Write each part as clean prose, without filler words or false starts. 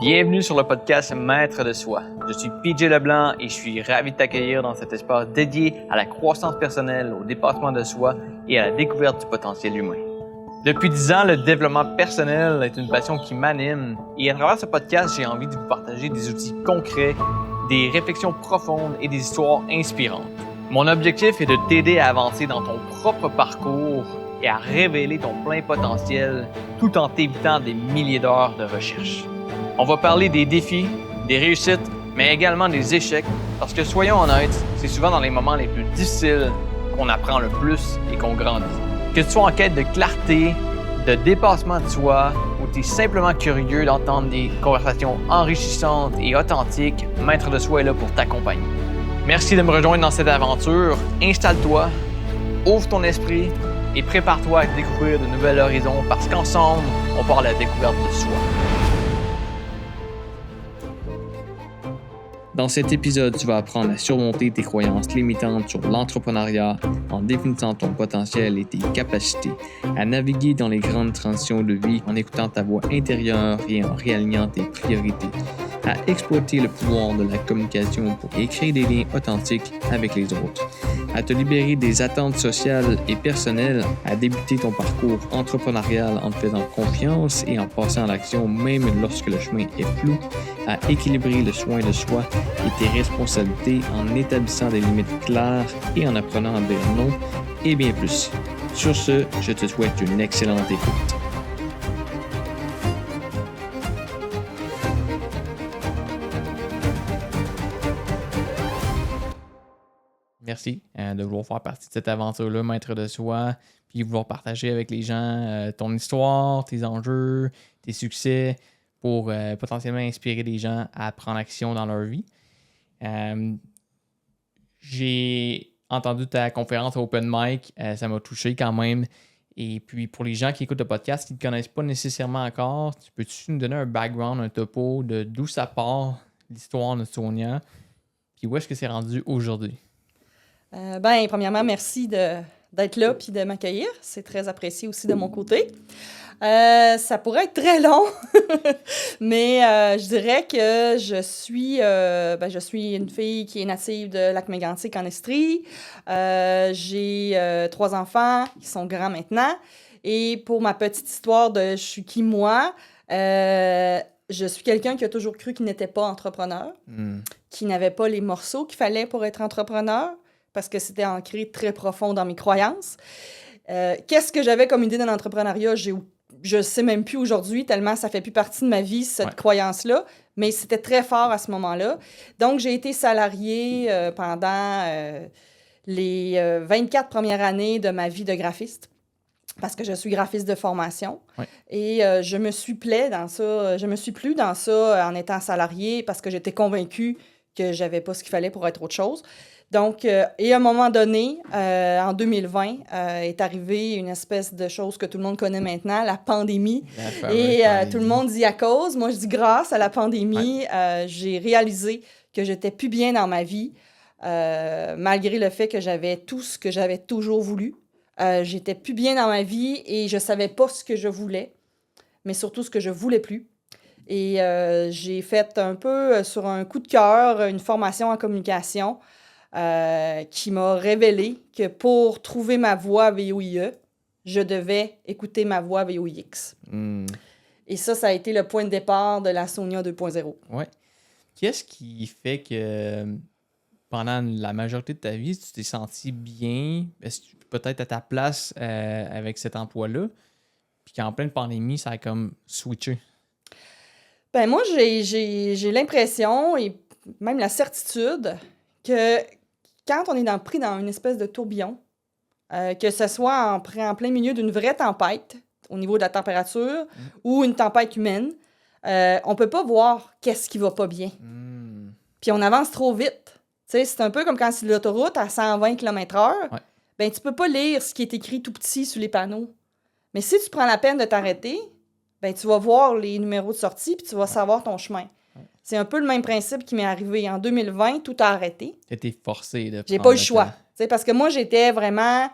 Bienvenue sur le podcast Maître de soi. Je suis PJ Leblanc et je suis ravi de t'accueillir dans cet espace dédié à la croissance personnelle, au dépassement de soi et à la découverte du potentiel humain. Depuis 10 ans, le développement personnel est une passion qui m'anime et à travers ce podcast, j'ai envie de vous partager des outils concrets, des réflexions profondes et des histoires inspirantes. Mon objectif est de t'aider à avancer dans ton propre parcours et à révéler ton plein potentiel tout en t'évitant des milliers d'heures de recherche. On va parler des défis, des réussites, mais également des échecs, parce que soyons honnêtes, c'est souvent dans les moments les plus difficiles qu'on apprend le plus et qu'on grandit. Que tu sois en quête de clarté, de dépassement de soi, ou tu es simplement curieux d'entendre des conversations enrichissantes et authentiques, Maître de soi est là pour t'accompagner. Merci de me rejoindre dans cette aventure. Installe-toi, ouvre ton esprit et prépare-toi à découvrir de nouveaux horizons, parce qu'ensemble, on part à la découverte de soi. Dans cet épisode, tu vas apprendre à surmonter tes croyances limitantes sur l'entrepreneuriat en définissant ton potentiel et tes capacités, à naviguer dans les grandes transitions de vie en écoutant ta voix intérieure et en réalignant tes priorités, à exploiter le pouvoir de la communication pour créer des liens authentiques avec les autres, à te libérer des attentes sociales et personnelles, à débuter ton parcours entrepreneurial en te faisant confiance et en passant à l'action même lorsque le chemin est flou, à équilibrer le soin de soi et tes responsabilités en établissant des limites claires et en apprenant à dire non et bien plus. Sur ce, je te souhaite une excellente écoute. Merci de vouloir faire partie de cette aventure-là, Maître de soi, puis vouloir partager avec les gens ton histoire, tes enjeux, tes succès pour potentiellement inspirer les gens à prendre action dans leur vie. J'ai entendu ta conférence Open Mic, ça m'a touché quand même. Et puis pour les gens qui écoutent le podcast, qui ne te connaissent pas nécessairement encore, peux-tu nous donner un background, un topo de d'où ça part, l'histoire de Sonia, puis où est-ce que c'est rendu aujourd'hui? Premièrement, merci d'être là et de m'accueillir. C'est très apprécié aussi de mon côté. Ça pourrait être très long, mais je dirais que je suis une fille qui est native de Lac-Mégantic en Estrie. J'ai 3 enfants qui sont grands maintenant. Et pour ma petite histoire de je suis qui moi, je suis quelqu'un qui a toujours cru qu'il n'était pas entrepreneur, qui n'avait pas les morceaux qu'il fallait pour être entrepreneur, parce que c'était ancré très profond dans mes croyances. Qu'est-ce que j'avais comme idée d'un entrepreneuriat? Je ne sais même plus aujourd'hui, tellement ça ne fait plus partie de ma vie, cette croyance-là, mais c'était très fort à ce moment-là. Donc, j'ai été salariée pendant les 24 premières années de ma vie de graphiste, parce que je suis graphiste de formation. Ouais. Et je me suis plu dans ça en étant salariée, parce que j'étais convaincue que je n'avais pas ce qu'il fallait pour être autre chose. Donc, et à un moment donné, en 2020, est arrivée une espèce de chose que tout le monde connaît maintenant, la pandémie. Et tout le monde dit à cause. Moi, je dis grâce à la pandémie, j'ai réalisé que j'étais plus bien dans ma vie, malgré le fait que j'avais tout ce que j'avais toujours voulu. J'étais plus bien dans ma vie et je savais pas ce que je voulais, mais surtout ce que je voulais plus. Et j'ai fait un peu, sur un coup de cœur, une formation en communication, qui m'a révélé que pour trouver ma voix VOIE, je devais écouter ma voix VOIX. Et ça a été le point de départ de la Sonia 2.0. Ouais. Qu'est-ce qui fait que pendant la majorité de ta vie, tu t'es senti bien, peut-être à ta place avec cet emploi-là, puis qu'en pleine pandémie, ça a comme switché? Moi, j'ai l'impression et même la certitude que quand on est pris dans une espèce de tourbillon, que ce soit en plein milieu d'une vraie tempête au niveau de la température ou une tempête humaine, on ne peut pas voir qu'est-ce qui va pas bien. Puis on avance trop vite. T'sais, c'est un peu comme quand c'est l'autoroute à 120 km/h. Ouais. Tu peux pas lire ce qui est écrit tout petit sur les panneaux. Mais si tu prends la peine de t'arrêter, tu vas voir les numéros de sortie puis tu vas savoir ton chemin. C'est un peu le même principe qui m'est arrivé. En 2020, tout a arrêté. T'étais forcé de prendre J'ai pas eu le choix. Parce que moi, j'étais vraiment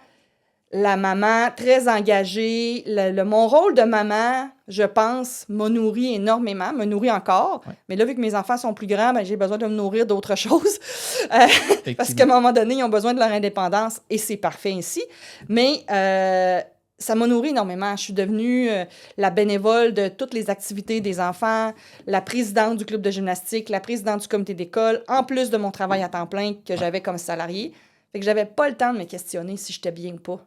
la maman très engagée. Mon rôle de maman, je pense, m'a nourri énormément, me nourrit encore. Ouais. Mais là, vu que mes enfants sont plus grands, ben, j'ai besoin de me nourrir d'autres choses. Parce qu'à un moment donné, ils ont besoin de leur indépendance et c'est parfait ainsi. Mais ça m'a nourri énormément. Je suis devenue la bénévole de toutes les activités des enfants, la présidente du club de gymnastique, la présidente du comité d'école, en plus de mon travail à temps plein que j'avais comme salarié. Fait que j'avais pas le temps de me questionner si j'étais bien ou pas.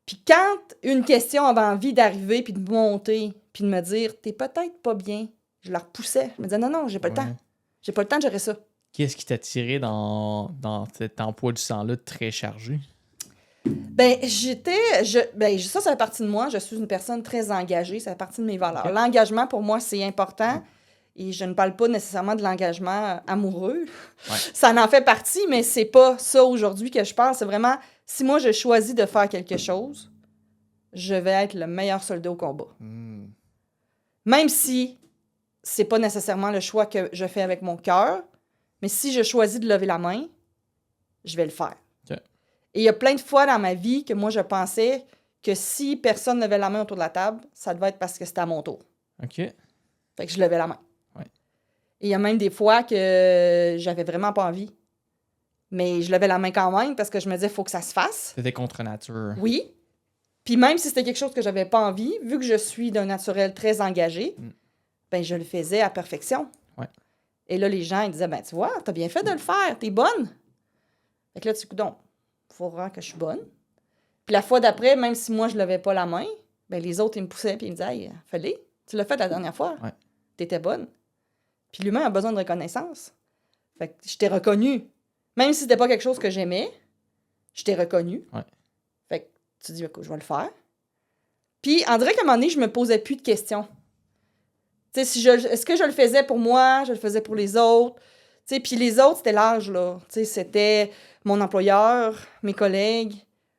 Puis quand une question avait envie d'arriver, puis de monter, puis de me dire « T'es peut-être pas bien », je la repoussais. Je me disais « Non, j'ai pas le temps. J'ai pas le temps de gérer ça. » Qu'est-ce qui t'a tiré dans cet emploi du sang-là très chargé? Ben, ça fait partie de moi. Je suis une personne très engagée. Ça fait partie de mes valeurs. Okay. L'engagement, pour moi, c'est important. Et je ne parle pas nécessairement de l'engagement amoureux. Ouais. Ça en fait partie, mais c'est pas ça aujourd'hui que je parle. C'est vraiment, si moi, je choisis de faire quelque chose, je vais être le meilleur soldat au combat. Même si c'est pas nécessairement le choix que je fais avec mon cœur, mais si je choisis de lever la main, je vais le faire. Okay. Et il y a plein de fois dans ma vie que moi, je pensais que si personne levait la main autour de la table, ça devait être parce que c'était à mon tour. OK. Fait que je levais la main. Ouais. Et il y a même des fois que j'avais vraiment pas envie. Mais je levais la main quand même parce que je me disais, il faut que ça se fasse. C'était contre nature. Oui. Puis même si c'était quelque chose que j'avais pas envie, vu que je suis d'un naturel très engagé, ben je le faisais à perfection. Ouais. Et là, les gens, ils disaient, ben tu vois, t'as bien fait de le faire, t'es bonne. Fait que là, tu dis, donc, il faut voir que je suis bonne. Puis la fois d'après, même si moi, je levais pas la main, ben les autres, ils me poussaient puis ils me disaient, hey, fais-le, tu l'as fait la dernière fois. Ouais. T'étais bonne. Puis l'humain a besoin de reconnaissance. Fait que je t'ai reconnu. Même si c'était pas quelque chose que j'aimais, je t'ai reconnu. Ouais. Fait que tu dis, je vais le faire. Puis on dirait qu'à un moment donné, je me posais plus de questions. Tu sais, est-ce que je le faisais pour moi, je le faisais pour les autres? Tu sais, puis les autres, c'était l'âge, là. Tu sais, c'était mon employeur, mes collègues,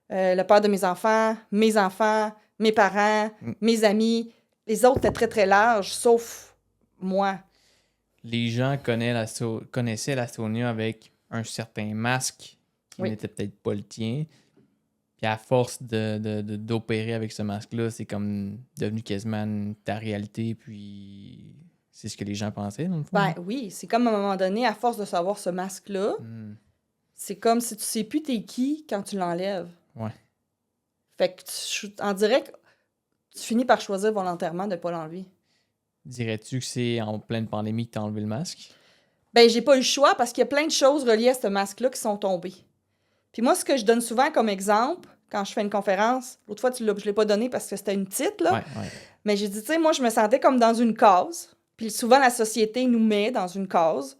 le père de mes enfants, mes parents, mes amis. Les autres étaient très, très larges, sauf moi. Les gens connaissaient la Sonia avec un certain masque qui n'était peut-être pas le tien. Puis à force d'opérer avec ce masque-là, c'est comme devenu quasiment ta réalité, puis c'est ce que les gens pensaient, dans le fond. Ben oui, c'est comme à un moment donné, à force de savoir ce masque-là, c'est comme si tu sais plus t'es qui quand tu l'enlèves. Ouais. Fait que en direct, tu finis par choisir volontairement de ne pas l'enlever. Dirais-tu que c'est en pleine pandémie que tu as enlevé le masque? Ben, j'ai pas eu le choix parce qu'il y a plein de choses reliées à ce masque-là qui sont tombées. Puis moi, ce que je donne souvent comme exemple, quand je fais une conférence, l'autre fois, je l'ai pas donné parce que c'était une petite, là. Ouais. Mais j'ai dit, tu sais, moi, je me sentais comme dans une case. Puis souvent, la société nous met dans une case.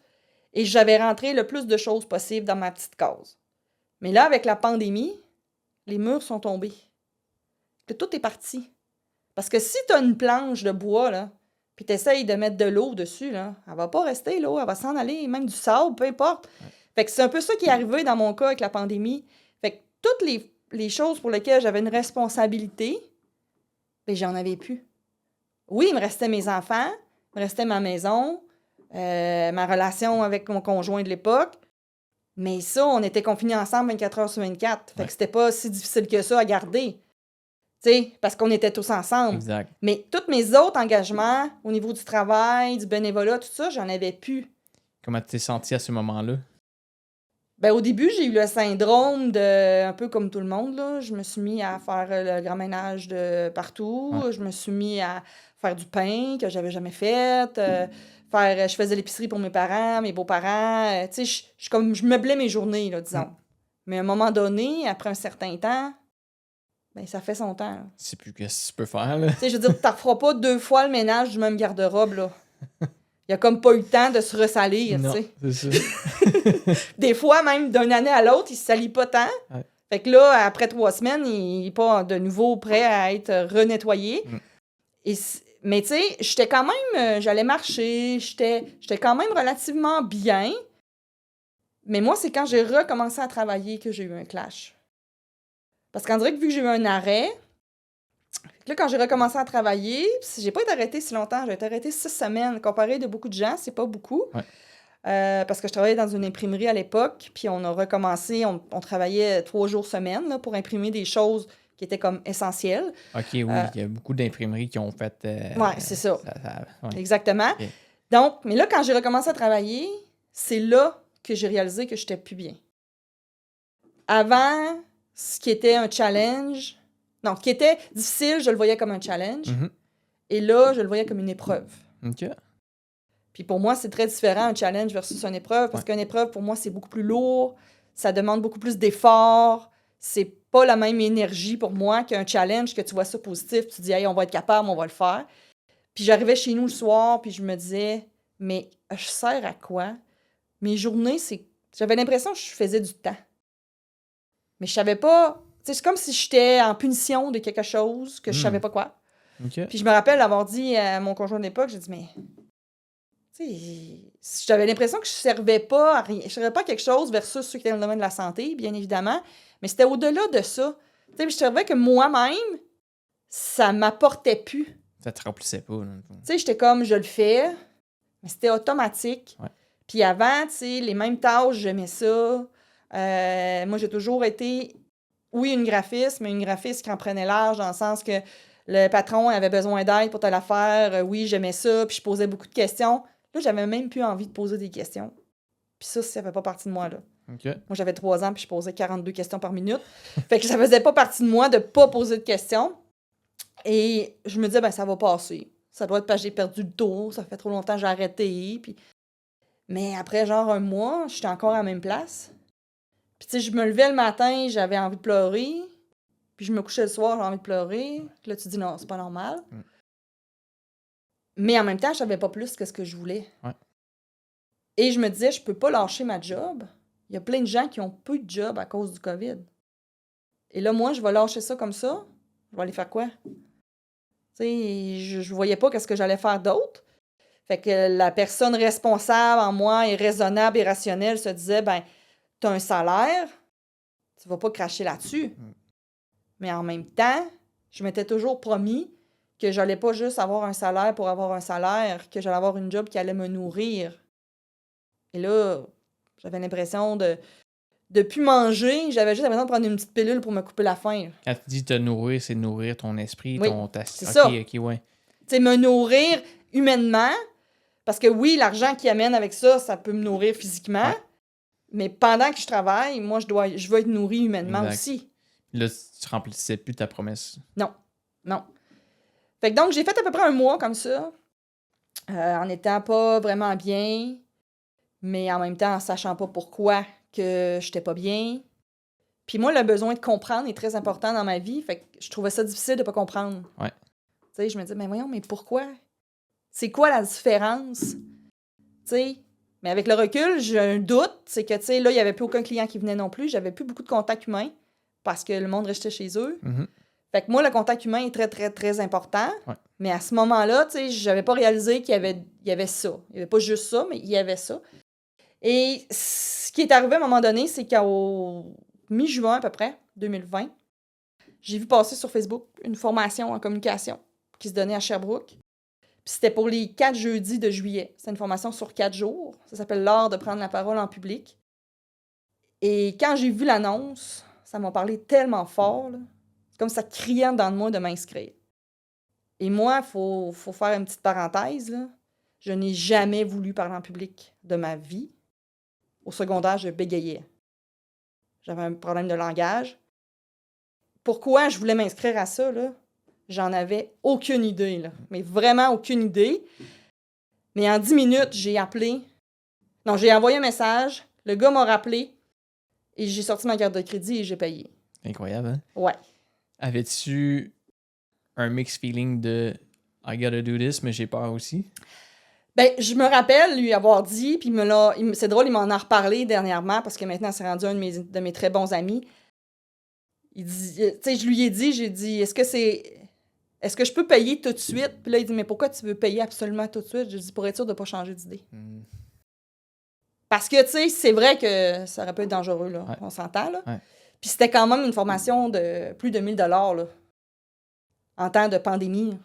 Et j'avais rentré le plus de choses possibles dans ma petite case. Mais là, avec la pandémie, les murs sont tombés. Que tout est parti. Parce que si tu as une planche de bois, là, puis tu essayes de mettre de l'eau dessus, là, elle va pas rester, l'eau, elle va s'en aller, même du sable, peu importe. Ouais. Fait que c'est un peu ça qui est arrivé dans mon cas avec la pandémie. Fait que toutes les choses pour lesquelles j'avais une responsabilité, ben j'en avais plus. Oui, il me restait mes enfants, il me restait ma maison, ma relation avec mon conjoint de l'époque, mais ça, on était confinés ensemble 24 heures sur 24. Fait que c'était pas si difficile que ça à garder. T'sais, parce qu'on était tous ensemble. Exact. Mais tous mes autres engagements, au niveau du travail, du bénévolat, tout ça, j'en avais plus. Comment tu t'es senti à ce moment-là? Ben, au début, j'ai eu le syndrome de, un peu comme tout le monde, là. Je me suis mis à faire le grand ménage de partout. Ouais. Je me suis mis à faire du pain que j'avais jamais fait. Je faisais l'épicerie pour mes parents, mes beaux-parents. Tu sais, je meublais mes journées, là, disons. Mais à un moment donné, après un certain temps, ben, ça fait son temps. Là. Tu sais plus qu'est-ce que tu peux faire, là. Tu sais, je veux dire, tu ne referas pas 2 fois le ménage du même garde-robe, là. Il n'y a comme pas eu le temps de se ressalir, tu sais. C'est ça. Des fois, même d'une année à l'autre, il ne se salit pas tant. Ouais. Fait que là, après 3 semaines, il n'est pas de nouveau prêt à être renettoyé. Mais tu sais, j'étais quand même... j'allais marcher, j'étais quand même relativement bien. Mais moi, c'est quand j'ai recommencé à travailler que j'ai eu un clash. Parce qu'on dirait que vu que j'ai eu un arrêt, là, quand j'ai recommencé à travailler, j'ai pas été arrêtée si longtemps, j'ai été arrêtée 6 semaines. Comparé de beaucoup de gens, c'est pas beaucoup. Ouais. Parce que je travaillais dans une imprimerie à l'époque, puis on a recommencé, on travaillait 3 jours semaine là, pour imprimer des choses qui était comme essentiel. OK, oui, il y a beaucoup d'imprimeries qui ont fait... Ouais, c'est ça. Ouais. Exactement. Ok. Donc, mais là, quand j'ai recommencé à travailler, c'est là que j'ai réalisé que j'étais plus bien. Avant, ce qui était un challenge... Non, ce qui était difficile, je le voyais comme un challenge. Mhm. Et là, je le voyais comme une épreuve. OK. Puis pour moi, c'est très différent, un challenge versus une épreuve, parce qu'une épreuve, pour moi, c'est beaucoup plus lourd, ça demande beaucoup plus d'efforts, c'est pas la même énergie pour moi qu'un challenge, que tu vois ça positif, tu dis « Hey, on va être capable, on va le faire ». Puis j'arrivais chez nous le soir, puis je me disais « Mais je sers à quoi? » Mes journées, j'avais l'impression que je faisais du temps. Mais je savais pas... Tu sais, c'est comme si j'étais en punition de quelque chose que je savais pas quoi. OK. Puis je me rappelle avoir dit à mon conjoint de l'époque, j'ai dit « Mais... » J'avais l'impression que je servais pas à rien. Je servais pas à quelque chose versus ceux qui étaient dans le domaine de la santé, bien évidemment. Mais c'était au-delà de ça. Je trouvais que moi-même, ça m'apportait plus. Ça te remplissait pas. J'étais comme, je le fais, mais c'était automatique. Ouais. Puis avant, les mêmes tâches, j'aimais ça. Moi, j'ai toujours été, oui, une graphiste, mais une graphiste qui en prenait large dans le sens que le patron avait besoin d'aide pour te la faire. Oui, j'aimais ça, puis je posais beaucoup de questions. Là, j'avais même plus envie de poser des questions. Puis ça fait pas partie de moi, là. Okay. Moi, j'avais 3 ans, puis je posais 42 questions par minute. Fait que ça faisait pas partie de moi de pas poser de questions. Et je me disais, ben ça va passer. Ça doit être parce que j'ai perdu le dos, ça fait trop longtemps que j'ai arrêté. Puis... Mais après, genre, un mois, j'étais encore à la même place. Puis tu sais, je me levais le matin, j'avais envie de pleurer. Puis je me couchais le soir, j'ai envie de pleurer. Puis là, tu dis, non, c'est pas normal. Mais en même temps, je savais pas plus que ce que je voulais. Ouais. Et je me disais, je peux pas lâcher ma job. Il y a plein de gens qui ont peu de job à cause du COVID. Et là, moi, je vais lâcher ça comme ça. Je vais aller faire quoi? Tu sais, je voyais pas qu'est-ce que j'allais faire d'autre. Fait que la personne responsable en moi et raisonnable et rationnelle se disait, ben, t'as un salaire, tu vas pas cracher là-dessus. Mais en même temps, je m'étais toujours promis que j'allais pas juste avoir un salaire pour avoir un salaire, que j'allais avoir une job qui allait me nourrir. Et là, j'avais l'impression de plus manger. J'avais juste l'impression de prendre une petite pilule pour me couper la faim. Quand tu dis te nourrir, c'est nourrir ton esprit, oui, c'est ça. OK, ouais. Tu sais, me nourrir humainement, parce que oui, l'argent qui amène avec ça, ça peut me nourrir physiquement, mais pendant que je travaille, moi, je veux être nourri humainement aussi. Là, tu remplissais plus ta promesse. Non. Fait que donc, j'ai fait à peu près un mois comme ça, en étant pas vraiment bien, mais en même temps en sachant pas pourquoi que j'étais pas bien. Puis moi, le besoin de comprendre est très important dans ma vie, fait que je trouvais ça difficile de pas comprendre. Ouais. Tu sais, je me disais, mais voyons, mais pourquoi? C'est quoi la différence? Tu sais, mais avec le recul, j'ai un doute, c'est que, tu sais, là, il y avait plus aucun client qui venait non plus, j'avais plus beaucoup de contacts humains parce que le monde restait chez eux. Mm-hmm. Fait que moi, le contact humain est très, très, très important. Ouais. Mais à ce moment-là, tu sais, j'avais pas réalisé qu'il y avait ça. Il y avait pas juste ça, mais il y avait ça. Et ce qui est arrivé à un moment donné, c'est qu'au mi-juin à peu près, 2020, j'ai vu passer sur Facebook une formation en communication qui se donnait à Sherbrooke. Puis c'était pour les 4 jeudis de juillet. C'est une formation sur 4 jours. Ça s'appelle « L'art de prendre la parole en public ». Et quand j'ai vu l'annonce, ça m'a parlé tellement fort, là. C'est comme ça criait dans de moi de m'inscrire. Et moi, il faut faire une petite parenthèse, là. Je n'ai jamais voulu parler en public de ma vie. Au secondaire, je bégayais. J'avais un problème de langage. Pourquoi je voulais m'inscrire à ça, là? J'en avais aucune idée, là. Mais vraiment aucune idée. Mais en 10 minutes, j'ai appelé. Non, j'ai envoyé un message. Le gars m'a rappelé. Et j'ai sorti ma carte de crédit et j'ai payé. Incroyable, hein? Ouais. Avais-tu un mixed feeling de I gotta do this, mais j'ai peur aussi? Ben, je me rappelle lui avoir dit, puis c'est drôle, il m'en a reparlé dernièrement parce que maintenant, c'est rendu un de mes très bons amis. Il dit, tu sais, je lui ai dit, j'ai dit, est-ce que je peux payer tout de suite? Puis là, il dit, mais pourquoi tu veux payer absolument tout de suite? Je dis, pour être sûr de ne pas changer d'idée. Parce que, tu sais, c'est vrai que ça aurait pu être dangereux, là. Ouais. On s'entend, là. Ouais. Puis c'était quand même une formation de plus de 1000 $, là, en temps de pandémie.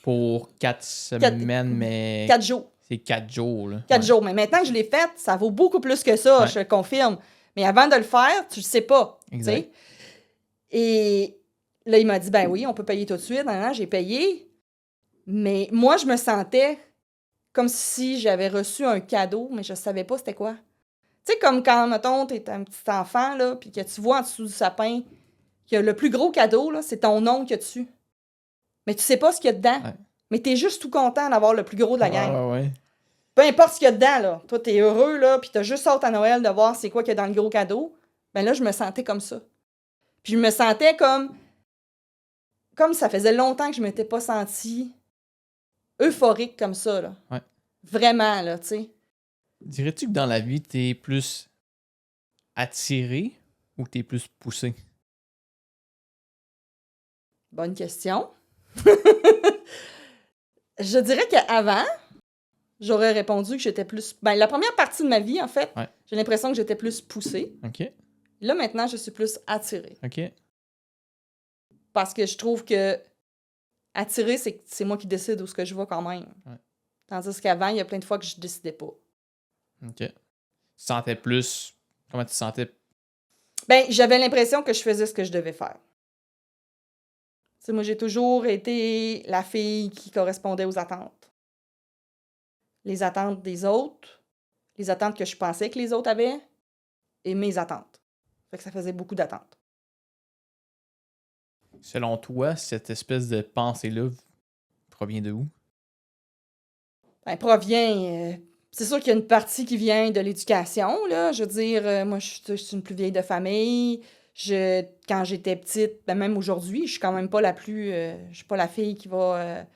Pour 4 semaines, mais... 4 jours. C'est 4 jours, là. 4 jours. Mais maintenant que je l'ai faite, ça vaut beaucoup plus que ça, je le confirme. Mais avant de le faire, tu le sais pas. Exact. T'sais? Et là, il m'a dit, ben oui, on peut payer tout de suite. Non, non, j'ai payé. Mais moi, je me sentais comme si j'avais reçu un cadeau, mais je savais pas c'était quoi. Tu sais, comme quand, mettons, t'es un petit enfant, là, puis que tu vois en dessous du sapin que le plus gros cadeau, là, c'est ton nom qu'il y a dessus. Mais tu sais pas ce qu'il y a dedans. Ouais. Mais t'es juste tout content d'avoir le plus gros de la gang. Ouais. Peu importe ce qu'il y a dedans, là. Toi, t'es heureux, là, puis t'as juste hâte à Noël de voir c'est quoi qu'il y a dans le gros cadeau. Ben là, je me sentais comme ça. Puis je me sentais comme ça faisait longtemps que je m'étais pas sentie euphorique comme ça, là. Ouais. Vraiment, là, tu sais. Dirais-tu que dans la vie, t'es plus attiré ou t'es plus poussé? Bonne question. Je dirais qu'avant, j'aurais répondu que j'étais plus... Ben, la première partie de ma vie, en fait, Ouais. j'ai l'impression que j'étais plus poussée. OK. Là, maintenant, je suis plus attirée. OK. Parce que je trouve que attirée, c'est moi qui décide où ce que je vais quand même. Ouais. Tandis qu'avant, il y a plein de fois que je décidais pas. OK. Tu sentais plus... Comment tu te sentais? Ben, j'avais l'impression que je faisais ce que je devais faire. Tu sais, moi, j'ai toujours été la fille qui correspondait aux attentes. Les attentes des autres, les attentes que je pensais que les autres avaient, et mes attentes. Fait que ça faisait beaucoup d'attentes. Selon toi, cette espèce de pensée-là provient de où? Ben, provient... c'est sûr qu'il y a une partie qui vient de l'éducation, là. Je veux dire, moi, je suis une plus vieille de famille. Quand j'étais petite, ben même aujourd'hui, je suis quand même pas la plus... je suis pas la fille qui va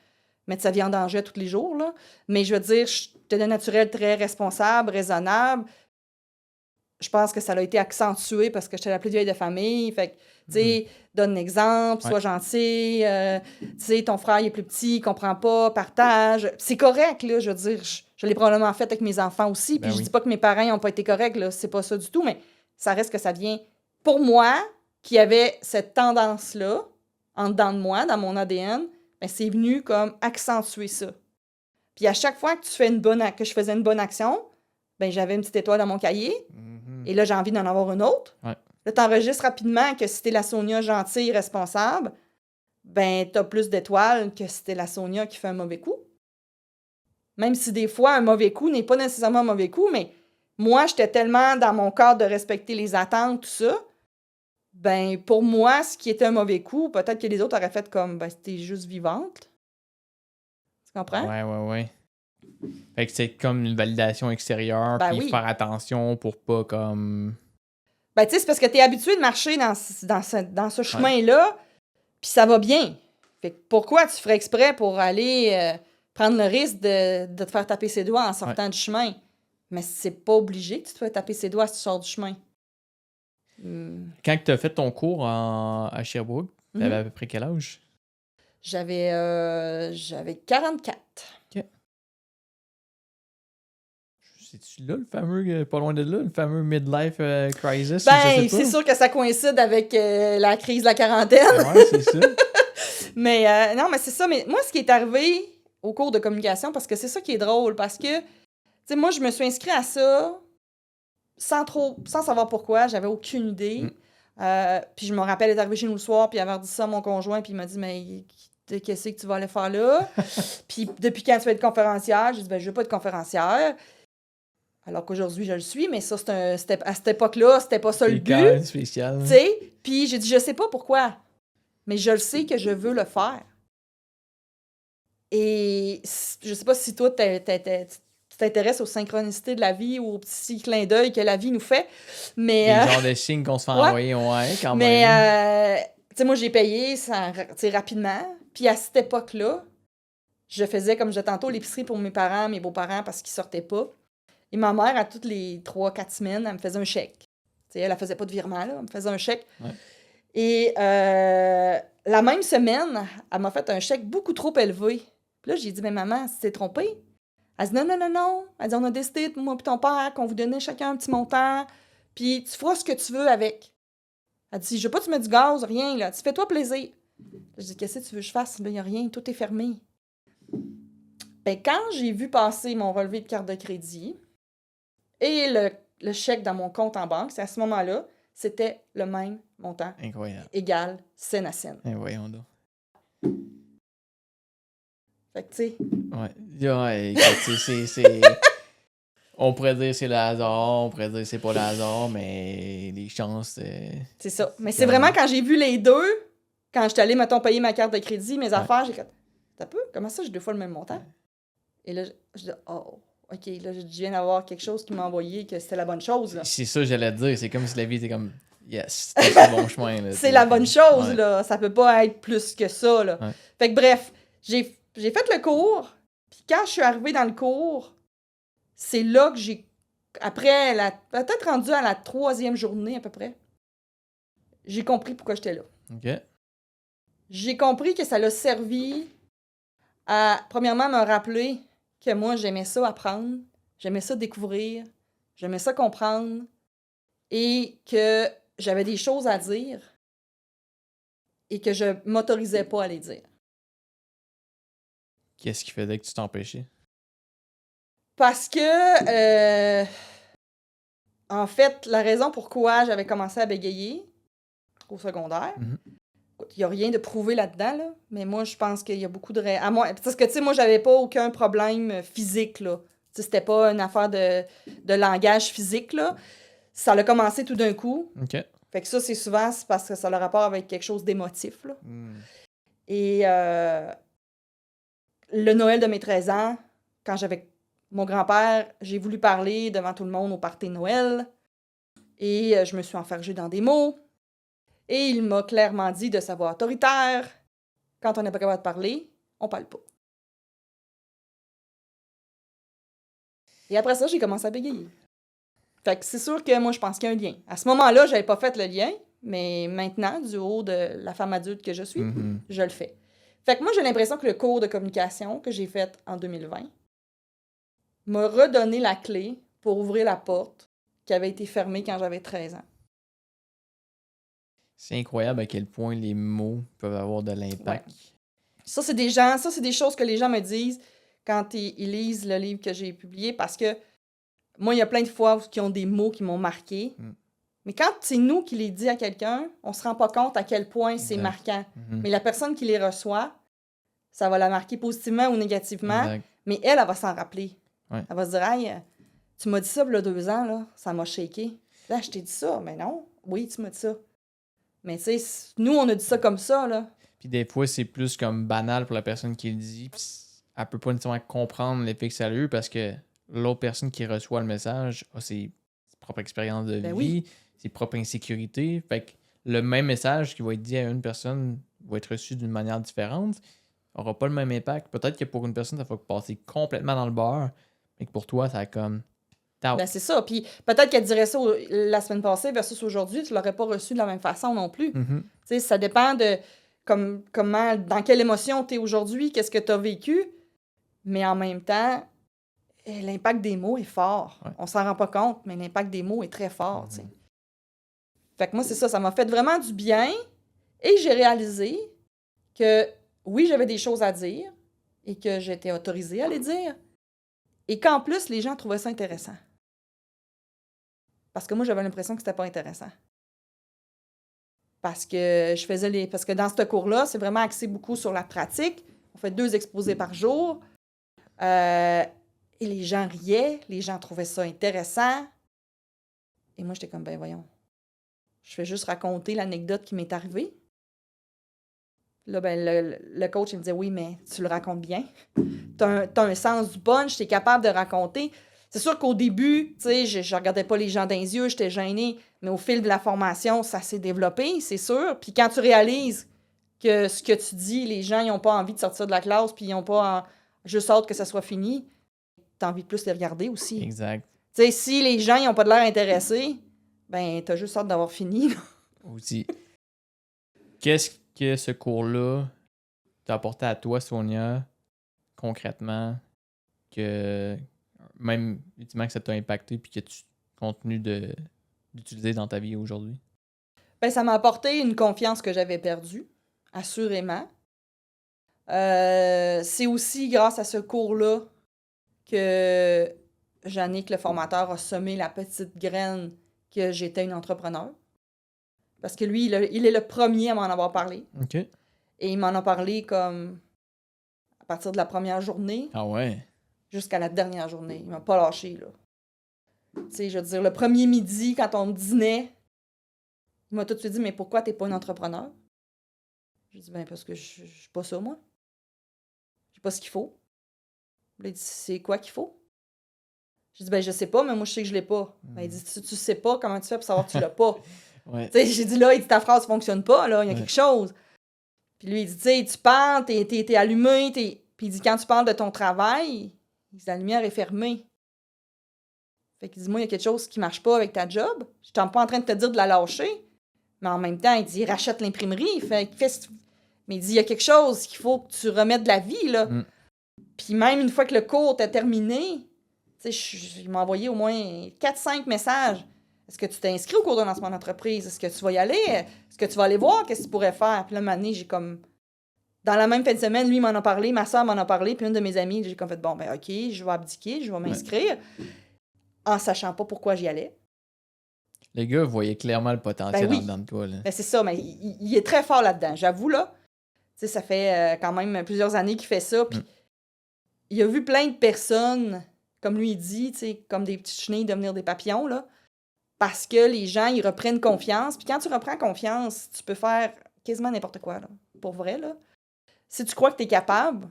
mettre sa vie en danger tous les jours, là. Mais je veux dire, j'étais de naturel très responsable, raisonnable. Je pense que ça a été accentué parce que j'étais la plus vieille de famille. Fait que, tu sais, donne un exemple, sois gentil. Tu sais, ton frère il est plus petit, il comprend pas, partage. C'est correct, là, je veux dire. Je l'ai probablement fait avec mes enfants aussi. Puis je dis pas que mes parents n'ont pas été corrects, là. C'est pas ça du tout, mais ça reste que ça vient... Pour moi, qui avait cette tendance-là, en dedans de moi, dans mon ADN, ben c'est venu comme accentuer ça. Puis à chaque fois que que je faisais une bonne action, ben j'avais une petite étoile dans mon cahier. Et là, j'ai envie d'en avoir une autre. Ouais. Là, t'enregistres rapidement que si t'es la Sonia gentille et responsable, ben t'as plus d'étoiles que si t'es la Sonia qui fait un mauvais coup. Même si des fois, un mauvais coup n'est pas nécessairement un mauvais coup, mais moi, j'étais tellement dans mon cadre de respecter les attentes, tout ça, ben pour moi, ce qui était un mauvais coup, peut-être que les autres auraient fait comme, ben t'es juste vivante. Tu comprends? Ouais. Fait que c'est comme une validation extérieure, Ben puis oui. faire attention pour pas comme... Ben, tu sais, c'est parce que t'es habitué de marcher dans ce chemin-là, puis ça va bien. Fait que pourquoi tu ferais exprès pour aller prendre le risque de te faire taper ses doigts en sortant du chemin? Mais c'est pas obligé que tu te fasses taper ses doigts si tu sors du chemin. Quand tu as fait ton cours à Sherbrooke, t'avais à peu près quel âge? J'avais 44. OK. C'est-tu là, le fameux, pas loin de là, le fameux midlife crisis? Ben, c'est sûr que ça coïncide avec la crise de la quarantaine. Ouais, c'est ça. Mais non, mais c'est ça. Mais moi, ce qui est arrivé au cours de communication, parce que c'est ça qui est drôle, parce que, tu sais, moi, je me suis inscrite à ça sans savoir pourquoi. J'avais aucune idée. Puis je me rappelle être arrivée chez nous le soir, puis avoir dit ça à mon conjoint, puis il m'a dit, mais qu'est-ce que tu vas aller faire là? Puis depuis quand tu vas être conférencière? J'ai dit, ben, je veux pas être conférencière. Alors qu'aujourd'hui, je le suis, mais ça, c'était à cette époque-là, c'était pas ça le but. C'est quand même spécial. Tu sais? Puis j'ai dit, je sais pas pourquoi, mais je le sais que je veux le faire. Et je sais pas si toi, tu t'intéresses aux synchronicités de la vie ou aux petits clins d'œil que la vie nous fait, mais... Les genres de signes qu'on se fait envoyer, quand même. Mais, tu sais, moi, j'ai payé ça, rapidement. Puis à cette époque-là, je faisais, comme je disais tantôt, l'épicerie pour mes parents, mes beaux-parents, parce qu'ils sortaient pas. Et ma mère, à toutes les 3-4 semaines, elle me faisait un chèque. Tu sais, elle faisait pas de virement, là. Elle me faisait un chèque. Ouais. Et la même semaine, elle m'a fait un chèque beaucoup trop élevé. Puis là, j'ai dit, mais maman, tu t'es trompée? Elle dit, non. Elle dit, on a décidé, moi et ton père, qu'on vous donnait chacun un petit montant, puis tu feras ce que tu veux avec. Elle dit, je veux pas que tu mets du gaz, rien, là. Tu fais-toi plaisir. Je dis, qu'est-ce que tu veux que je fasse? Là, il n'y a rien, tout est fermé. Ben, quand j'ai vu passer mon relevé de carte de crédit et le chèque dans mon compte en banque, c'est à ce moment-là, c'était le même montant, Incroyable. égal, scène à scène. Voyons donc. Fait que, tu sais... Ouais, écoute, c'est... On pourrait dire c'est le hasard, on pourrait dire c'est pas le hasard, mais les chances... C'est ça. Mais c'est vraiment quand j'ai vu les deux, quand j'étais allée, mettons, payer ma carte de crédit, mes affaires, j'ai dit, t'as peu? Comment ça, j'ai 2 fois le même montant? Et là, je dis, oh, OK, là, je viens d'avoir quelque chose qui m'a envoyé que c'était la bonne chose, là. C'est ça, j'allais te dire. C'est comme si la vie était comme, yes, c'est le bon chemin. Là, C'est la bonne chose, là. Ça peut pas être plus que ça, là. Ouais. Fait que bref, j'ai fait le cours, puis quand je suis arrivée dans le cours, c'est là que j'ai... Après, peut-être rendu à la 3e journée, à peu près, j'ai compris pourquoi j'étais là. OK. J'ai compris que ça l'a servi à, premièrement, me rappeler que moi, j'aimais ça apprendre, j'aimais ça découvrir, j'aimais ça comprendre, et que j'avais des choses à dire et que je m'autorisais pas à les dire. Qu'est-ce qui faisait que tu t'empêchais? Parce que, en fait, la raison pourquoi j'avais commencé à bégayer au secondaire, il n'y a rien de prouvé là-dedans, là, mais moi, je pense qu'il y a beaucoup de... Parce que, tu sais, moi, j'avais pas aucun problème physique, là. Tu sais, c'était pas une affaire de langage physique, là. Ça a commencé tout d'un coup. OK. Fait que ça, c'est parce que ça a le rapport avec quelque chose d'émotif, là. Et le Noël de mes 13 ans, quand j'avais mon grand-père, j'ai voulu parler devant tout le monde au party de Noël. Et je me suis enfargée dans des mots. Et il m'a clairement dit de sa voix autoritaire, quand on n'est pas capable de parler, on parle pas. Et après ça, j'ai commencé à bégayer. Fait que c'est sûr que moi, je pense qu'il y a un lien. À ce moment-là, j'avais pas fait le lien, mais maintenant, du haut de la femme adulte que je suis, je le fais. Fait que moi, j'ai l'impression que le cours de communication que j'ai fait en 2020 m'a redonné la clé pour ouvrir la porte qui avait été fermée quand j'avais 13 ans. C'est incroyable à quel point les mots peuvent avoir de l'impact. Ouais. Ça, c'est des choses que les gens me disent quand ils lisent le livre que j'ai publié, parce que moi, il y a plein de fois qui ont des mots qui m'ont marqué. Mais quand c'est nous qui les dit à quelqu'un, on se rend pas compte à quel point c'est marquant. Mais la personne qui les reçoit, ça va la marquer positivement ou négativement, mais elle va s'en rappeler. Ouais. Elle va se dire, hey, tu m'as dit ça il y a 2 ans, là, ça m'a shaké. Là, je t'ai dit ça, mais non, oui, tu m'as dit ça. Mais tu sais, nous, on a dit ça comme ça, là. Puis des fois, c'est plus comme banal pour la personne qui le dit, puis elle peut pas nécessairement comprendre l'effet que ça a eu parce que l'autre personne qui reçoit le message a ses propres expériences de vie, ses propres insécurités. Fait que le même message qui va être dit à une personne va être reçu d'une manière différente, aura pas le même impact. Peut-être que pour une personne, ça va passer complètement dans le beurre, mais que pour toi, ça a comme... Ben c'est ça. Puis peut-être qu'elle dirait ça la semaine passée versus aujourd'hui, tu l'aurais pas reçu de la même façon non plus. Tu sais, ça dépend de comment, dans quelle émotion tu es aujourd'hui, qu'est-ce que tu as vécu. Mais en même temps, l'impact des mots est fort. Ouais. On s'en rend pas compte, mais l'impact des mots est très fort, tu sais. Fait que moi, c'est ça m'a fait vraiment du bien. Et j'ai réalisé que, oui, j'avais des choses à dire et que j'étais autorisée à les dire. Et qu'en plus, les gens trouvaient ça intéressant. Parce que moi, j'avais l'impression que c'était pas intéressant. Parce que parce que dans ce cours-là, c'est vraiment axé beaucoup sur la pratique. On fait 2 exposés par jour. Et les gens riaient, les gens trouvaient ça intéressant. Et moi, j'étais comme, ben voyons, je fais juste raconter l'anecdote qui m'est arrivée. Là, ben, le coach, il me disait, oui, mais tu le racontes bien. T'as un sens du punch, t'es capable de raconter. C'est sûr qu'au début, tu sais, je regardais pas les gens dans les yeux, j'étais gênée, mais au fil de la formation, ça s'est développé, c'est sûr. Puis quand tu réalises que ce que tu dis, les gens, ils n'ont pas envie de sortir de la classe, puis ils n'ont pas juste hâte que ça soit fini, t'as envie de plus les regarder aussi. Exact. Tu sais, si les gens, ils n'ont pas de l'air intéressés, ben, t'as juste hâte d'avoir fini. Aussi. Qu'est-ce que ce cours-là t'a apporté à toi, Sonia, concrètement, que même ultimement que ça t'a impacté puis que tu continues d'utiliser dans ta vie aujourd'hui? Ben, ça m'a apporté une confiance que j'avais perdue, assurément. C'est aussi grâce à ce cours-là que Yannick, le formateur, a semé la petite graine que j'étais une entrepreneur. Parce que lui, il est le premier à m'en avoir parlé. OK. Et il m'en a parlé comme à partir de la première journée Ah ouais. jusqu'à la dernière journée. Il m'a pas lâché, là. Tu sais, je veux dire, le premier midi, quand on dînait, il m'a tout de suite dit, mais pourquoi t'es pas un entrepreneur? J'ai dit, ben parce que je suis pas ça, moi. J'ai pas ce qu'il faut. Il a dit, c'est quoi qu'il faut? J'ai dit, ben je sais pas, mais moi je sais que je l'ai pas. Ben, il dit, si tu sais pas, comment tu fais pour savoir que tu l'as pas? Ouais. Tu sais, j'ai dit, là, il dit, ta phrase fonctionne pas, là, il y a Ouais. quelque chose. Puis lui, il dit, tu sais, tu parles, t'es allumé, Puis il dit, quand tu parles de ton travail, il dit, la lumière est fermée. Fait qu'il dit, moi, il y a quelque chose qui marche pas avec ta job. Je suis pas en train de te dire de la lâcher. Mais en même temps, il dit, rachète l'imprimerie. Mais il dit, il y a quelque chose qu'il faut que tu remettes de la vie, là. Mm. Puis même une fois que le cours était terminé, tu sais, il m'a envoyé au moins 4-5 messages. Est-ce que tu t'es inscrit au cours de lancement d'entreprise? Est-ce que tu vas y aller? Est-ce que tu vas aller voir? Qu'est-ce que tu pourrais faire? Puis là, un moment donné, j'ai comme... Dans la même fin de semaine, lui m'en a parlé, ma soeur m'en a parlé, puis une de mes amies, j'ai comme fait, bon, ben OK, je vais abdiquer, je vais m'inscrire, en sachant pas pourquoi j'y allais. Le gars voyait clairement le potentiel Ben oui. en dedans de toi, là. Ben c'est ça, mais il est très fort là-dedans, j'avoue, là. Tu sais, ça fait quand même plusieurs années qu'il fait ça, puis il a vu plein de personnes, comme lui il dit, tu sais, comme des petites chenilles devenir des papillons, là, parce que les gens, ils reprennent confiance, puis quand tu reprends confiance, tu peux faire quasiment n'importe quoi, là, pour vrai, là. Si tu crois que tu es capable,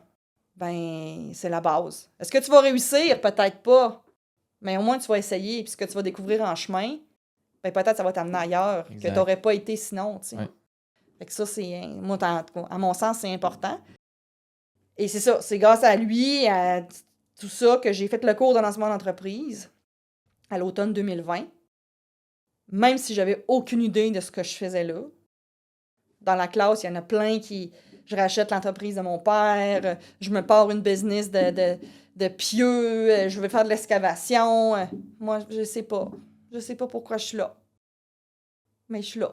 ben c'est la base. Est-ce que tu vas réussir? Peut-être pas, mais au moins tu vas essayer, puis ce que tu vas découvrir en chemin, ben peut-être ça va t'amener ailleurs, Exact. que tu n'aurais pas été sinon, tu sais. Ouais. Fait que ça, c'est, moi, à mon sens, c'est important. Et c'est ça, c'est grâce à lui, à tout ça, que j'ai fait le cours de lancement d'entreprise à l'automne 2020. Même si j'avais aucune idée de ce que je faisais là. Dans la classe, il y en a plein qui... Je rachète l'entreprise de mon père, je me pars une business de pieux, je vais faire de l'excavation. Moi, je sais pas. Je sais pas pourquoi je suis là. Mais je suis là.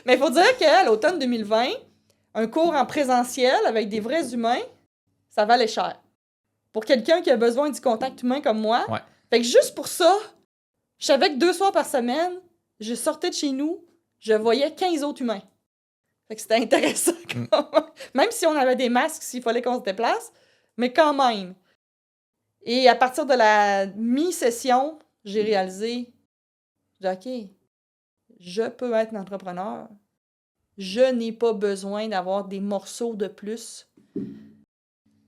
Mais il faut dire qu'à l'automne 2020, un cours en présentiel avec des vrais humains, ça valait cher. Pour quelqu'un qui a besoin du contact humain comme moi. Ouais. Fait que juste pour ça, je savais que 2 soirs par semaine, je sortais de chez nous, je voyais 15 autres humains. Fait que c'était intéressant quand même. Même si on avait des masques, s'il fallait qu'on se déplace, mais quand même. Et à partir de la mi-session, j'ai réalisé, OK, je peux être un entrepreneur. Je n'ai pas besoin d'avoir des morceaux de plus.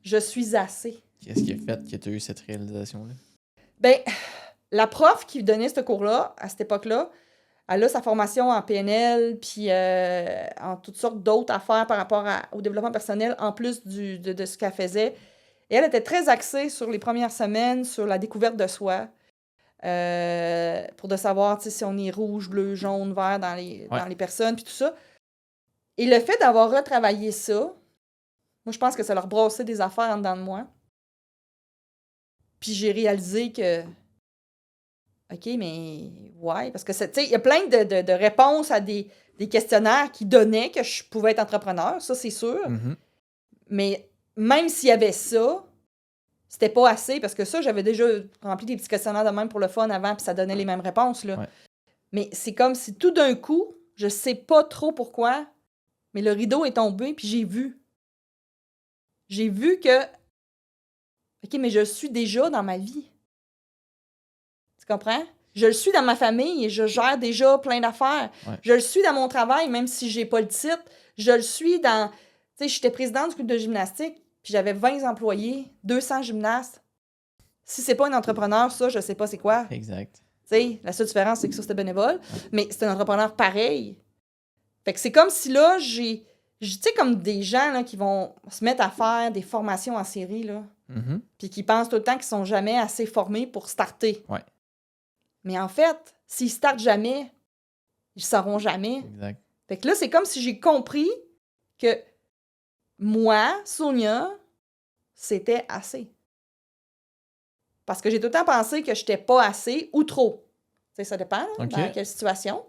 Je suis assez. Qu'est-ce qui a fait que tu as eu cette réalisation-là? Ben, la prof qui donnait ce cours-là, à cette époque-là, elle a sa formation en PNL, puis en toutes sortes d'autres affaires par rapport au développement personnel, en plus de ce qu'elle faisait. Et elle était très axée sur les premières semaines, sur la découverte de soi, pour de savoir si on est rouge, bleu, jaune, vert dans les personnes, puis tout ça. Et le fait d'avoir retravaillé ça, moi, je pense que ça leur brassait des affaires en dedans de moi. Puis j'ai réalisé que OK, mais ouais, parce que, tu sais, il y a plein de réponses à des questionnaires qui donnaient que je pouvais être entrepreneur, ça, c'est sûr. Mm-hmm. Mais même s'il y avait ça, c'était pas assez, parce que ça, j'avais déjà rempli des petits questionnaires de même pour le fun avant, puis ça donnait les mêmes réponses, là. Ouais. Mais c'est comme si tout d'un coup, je sais pas trop pourquoi, mais le rideau est tombé, puis j'ai vu. J'ai vu que, OK, mais je le suis déjà dans ma vie. Tu comprends? Je le suis dans ma famille et je gère déjà plein d'affaires. Ouais. Je le suis dans mon travail, même si j'ai pas le titre. Je le suis dans... Tu sais, j'étais présidente du club de gymnastique, puis j'avais 20 employés, 200 gymnastes. Si c'est pas un entrepreneur, ça, je sais pas c'est quoi. Exact. Tu sais, la seule différence, c'est que ça, c'était bénévole. Mais c'est un entrepreneur pareil. Fait que c'est comme si là, tu sais, comme des gens là, qui vont se mettre à faire des formations en série, là, Mm-hmm. puis qui pensent tout le temps qu'ils sont jamais assez formés pour starter. Ouais. Mais en fait, s'ils startent jamais, ils sauront jamais. Exact. Fait que là, c'est comme si j'ai compris que moi, Sonia, c'était assez. Parce que j'ai tout le temps pensé que j'étais pas assez ou trop. Tu sais, ça dépend, là, OK. dans quelle situation.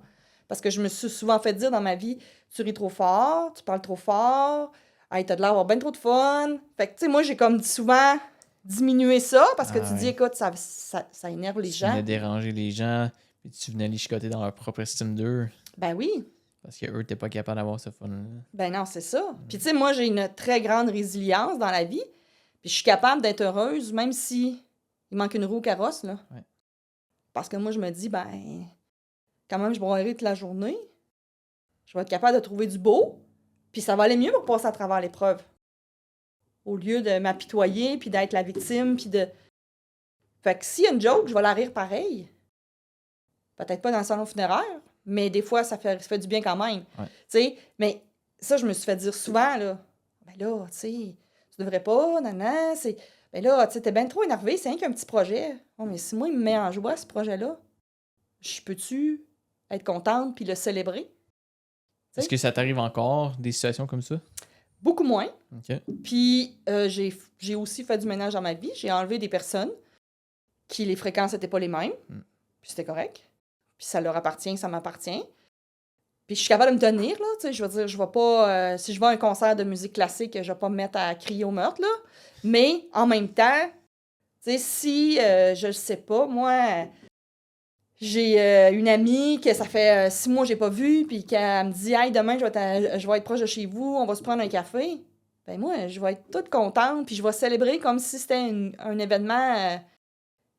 Parce que je me suis souvent fait dire dans ma vie, tu ris trop fort, tu parles trop fort, hey, t'as de l'air d'avoir bien trop de fun. Fait que, tu sais, moi, j'ai comme souvent diminué ça parce que tu dis, écoute, ça énerve les Tu gens. venais déranger les gens, Puis tu venais les chicoter dans leur propre estime d'eux. Ben oui. Parce qu'eux, t'es pas capable d'avoir ce fun-là. Ben non, c'est ça. Puis tu sais, moi, j'ai une très grande résilience dans la vie. Puis je suis capable d'être heureuse, même si il manque une roue au carrosse, là. Ouais. Parce que moi, je me dis, ben, quand même, je broyerai toute la journée. Je vais être capable de trouver du beau. Puis ça va aller mieux pour passer à travers l'épreuve. Au lieu de m'apitoyer, puis d'être la victime, puis de... Fait que s'il y a une joke, je vais la rire pareil. Peut-être pas dans le salon funéraire, mais des fois, ça fait du bien quand même. Ouais. Tu sais, mais ça, je me suis fait dire souvent, là, ben là, tu sais, tu devrais pas, nanan, c'est... Ben là, tu sais, t'es bien trop énervé, c'est rien qu'un petit projet. Oh, mais si moi, il me met en joie, ce projet-là, je peux-tu être contente puis le célébrer? Est-ce que ça t'arrive encore, des situations comme ça? Beaucoup moins. OK. Puis j'ai aussi fait du ménage dans ma vie. J'ai enlevé des personnes qui, les fréquences n'étaient pas les mêmes. Puis c'était correct. Puis ça leur appartient, ça m'appartient. Puis je suis capable de me tenir, là. Tu sais, je veux dire, je vais pas... si je vais à un concert de musique classique, je vais pas me mettre à crier au meurtre, là. Mais en même temps, tu sais, si, je sais pas, moi... J'ai une amie que ça fait 6 mois que j'ai pas vue, puis qu'elle me dit « Hey, demain, je vais être proche de chez vous, on va se prendre un café. » Ben moi, je vais être toute contente, puis je vais célébrer comme si c'était un événement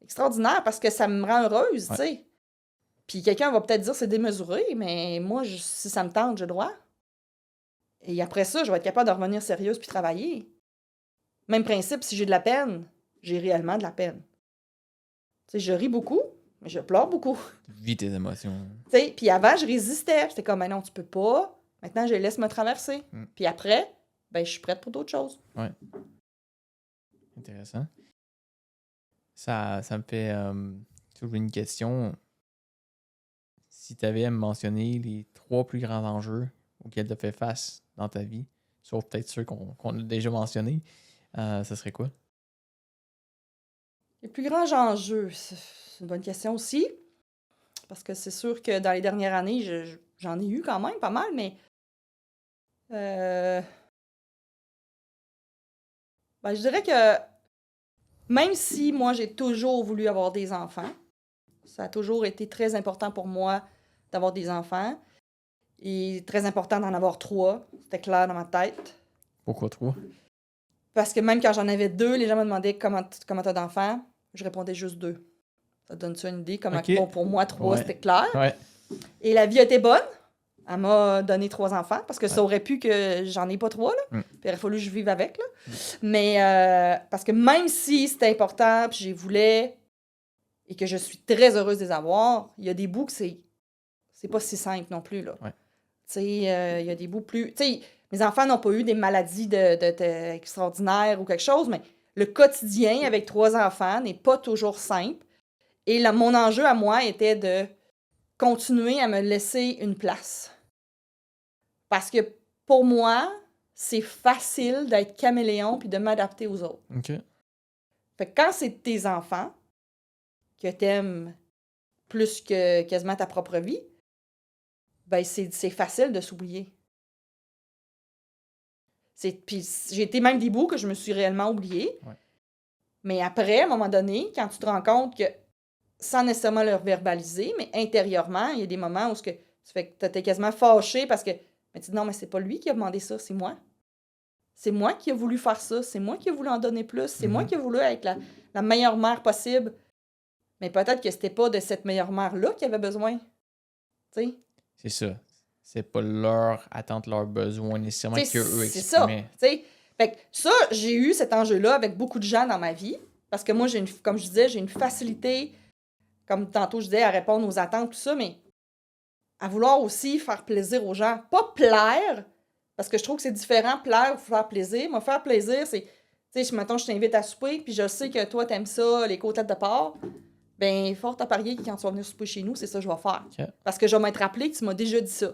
extraordinaire, parce que ça me rend heureuse, tu sais. Puis quelqu'un va peut-être dire « C'est démesuré », mais moi, si ça me tente, j'ai le droit. Et après ça, je vais être capable de revenir sérieuse puis travailler. Même principe, si j'ai de la peine, j'ai réellement de la peine. Tu sais, je ris beaucoup, mais je pleure beaucoup. Vis tes émotions. Tu sais, puis avant, je résistais. J'étais comme, ben non, tu peux pas. Maintenant, je les laisse me traverser. Puis après, ben je suis prête pour d'autres choses. Ouais. Intéressant. Ça me fait toujours une question. Si tu avais à me mentionner les 3 plus grands enjeux auxquels tu as fait face dans ta vie, sauf peut-être ceux qu'on a déjà mentionnés, ça serait quoi? Les plus grands enjeux, c'est une bonne question aussi. Parce que c'est sûr que dans les dernières années, j'en ai eu quand même pas mal, mais... Ben, je dirais que même si moi, j'ai toujours voulu avoir des enfants, ça a toujours été très important pour moi d'avoir des enfants. Et très important d'en avoir 3. C'était clair dans ma tête. Pourquoi 3? Parce que même quand j'en avais 2, les gens me demandaient comment t'as d'enfants. Je répondais juste 2. Ça te donne-tu une idée? Comment Ok. bon, pour moi, 3, Ouais. c'était clair. Ouais. Et la vie a été bonne. Elle m'a donné 3 enfants. Parce que ça aurait pu que j'en ai pas 3. Là. Puis il aurait fallu que je vive avec. Là. Mais parce que même si c'était important, puis je voulais, et que je suis très heureuse de les avoir, il y a des bouts que c'est pas si simple non plus. Là. Ouais. Tu sais, il y a des bouts plus... Tu sais, mes enfants n'ont pas eu des maladies extraordinaires ou quelque chose, mais le quotidien avec 3 enfants n'est pas toujours simple. Et mon enjeu à moi était de continuer à me laisser une place. Parce que pour moi, c'est facile d'être caméléon puis de m'adapter aux autres. OK. Fait que quand c'est tes enfants que t'aimes plus que quasiment ta propre vie, ben c'est facile de s'oublier. Puis j'ai été même des bouts que je me suis réellement oubliée. Ouais. Mais après, à un moment donné, quand tu te rends compte que, sans nécessairement le verbaliser, mais intérieurement, il y a des moments où tu t'es quasiment fâché parce que mais tu dis non, mais c'est pas lui qui a demandé ça, c'est moi. C'est moi qui ai voulu faire ça, c'est moi qui ai voulu en donner plus, c'est moi qui ai voulu être la meilleure mère possible. Mais peut-être que c'était pas de cette meilleure mère-là qu'il avait besoin. Tu sais? C'est ça. C'est pas leur attente, leurs besoins nécessairement qu'eux exprimaient. C'est ça. Fait que ça, j'ai eu cet enjeu-là avec beaucoup de gens dans ma vie. Parce que moi, comme je disais, j'ai une facilité, comme tantôt je disais, à répondre aux attentes, tout ça, mais à vouloir aussi faire plaisir aux gens. Pas plaire, parce que je trouve que c'est différent, plaire ou faire plaisir. Moi, faire plaisir, c'est, tu sais, mettons, je t'invite à souper, puis je sais que toi, t'aimes ça, les côtelettes de porc. Ben, fort à parier que quand tu vas venir souper chez nous, c'est ça que je vais faire. Okay. Parce que je vais m'être rappelé que tu m'as déjà dit ça.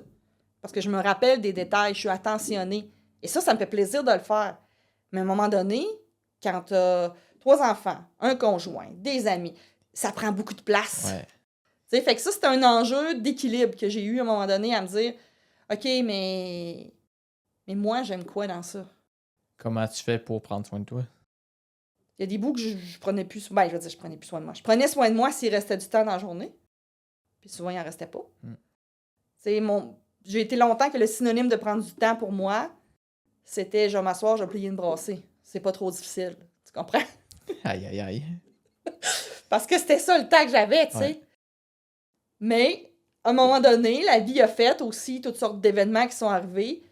Parce que je me rappelle des détails, je suis attentionnée. Et ça me fait plaisir de le faire. Mais à un moment donné, quand tu as 3 enfants, un conjoint, des amis, ça prend beaucoup de place. Ouais. T'sais, fait que ça, c'est un enjeu d'équilibre que j'ai eu à un moment donné à me dire OK, mais moi, j'aime quoi dans ça? Comment tu fais pour prendre soin de toi? Il y a des bouts que je prenais plus... Ben, je veux dire, je prenais plus soin de moi. Je prenais soin de moi s'il restait du temps dans la journée. Puis souvent, il n'en restait pas. J'ai été longtemps que le synonyme de prendre du temps pour moi, c'était je vais m'asseoir, je vais plier une brassée. C'est pas trop difficile. Tu comprends? Aïe, aïe, aïe. Parce que c'était ça le temps que j'avais, tu sais. Ouais. Mais, à un moment donné, la vie a fait aussi toutes sortes d'événements qui sont arrivés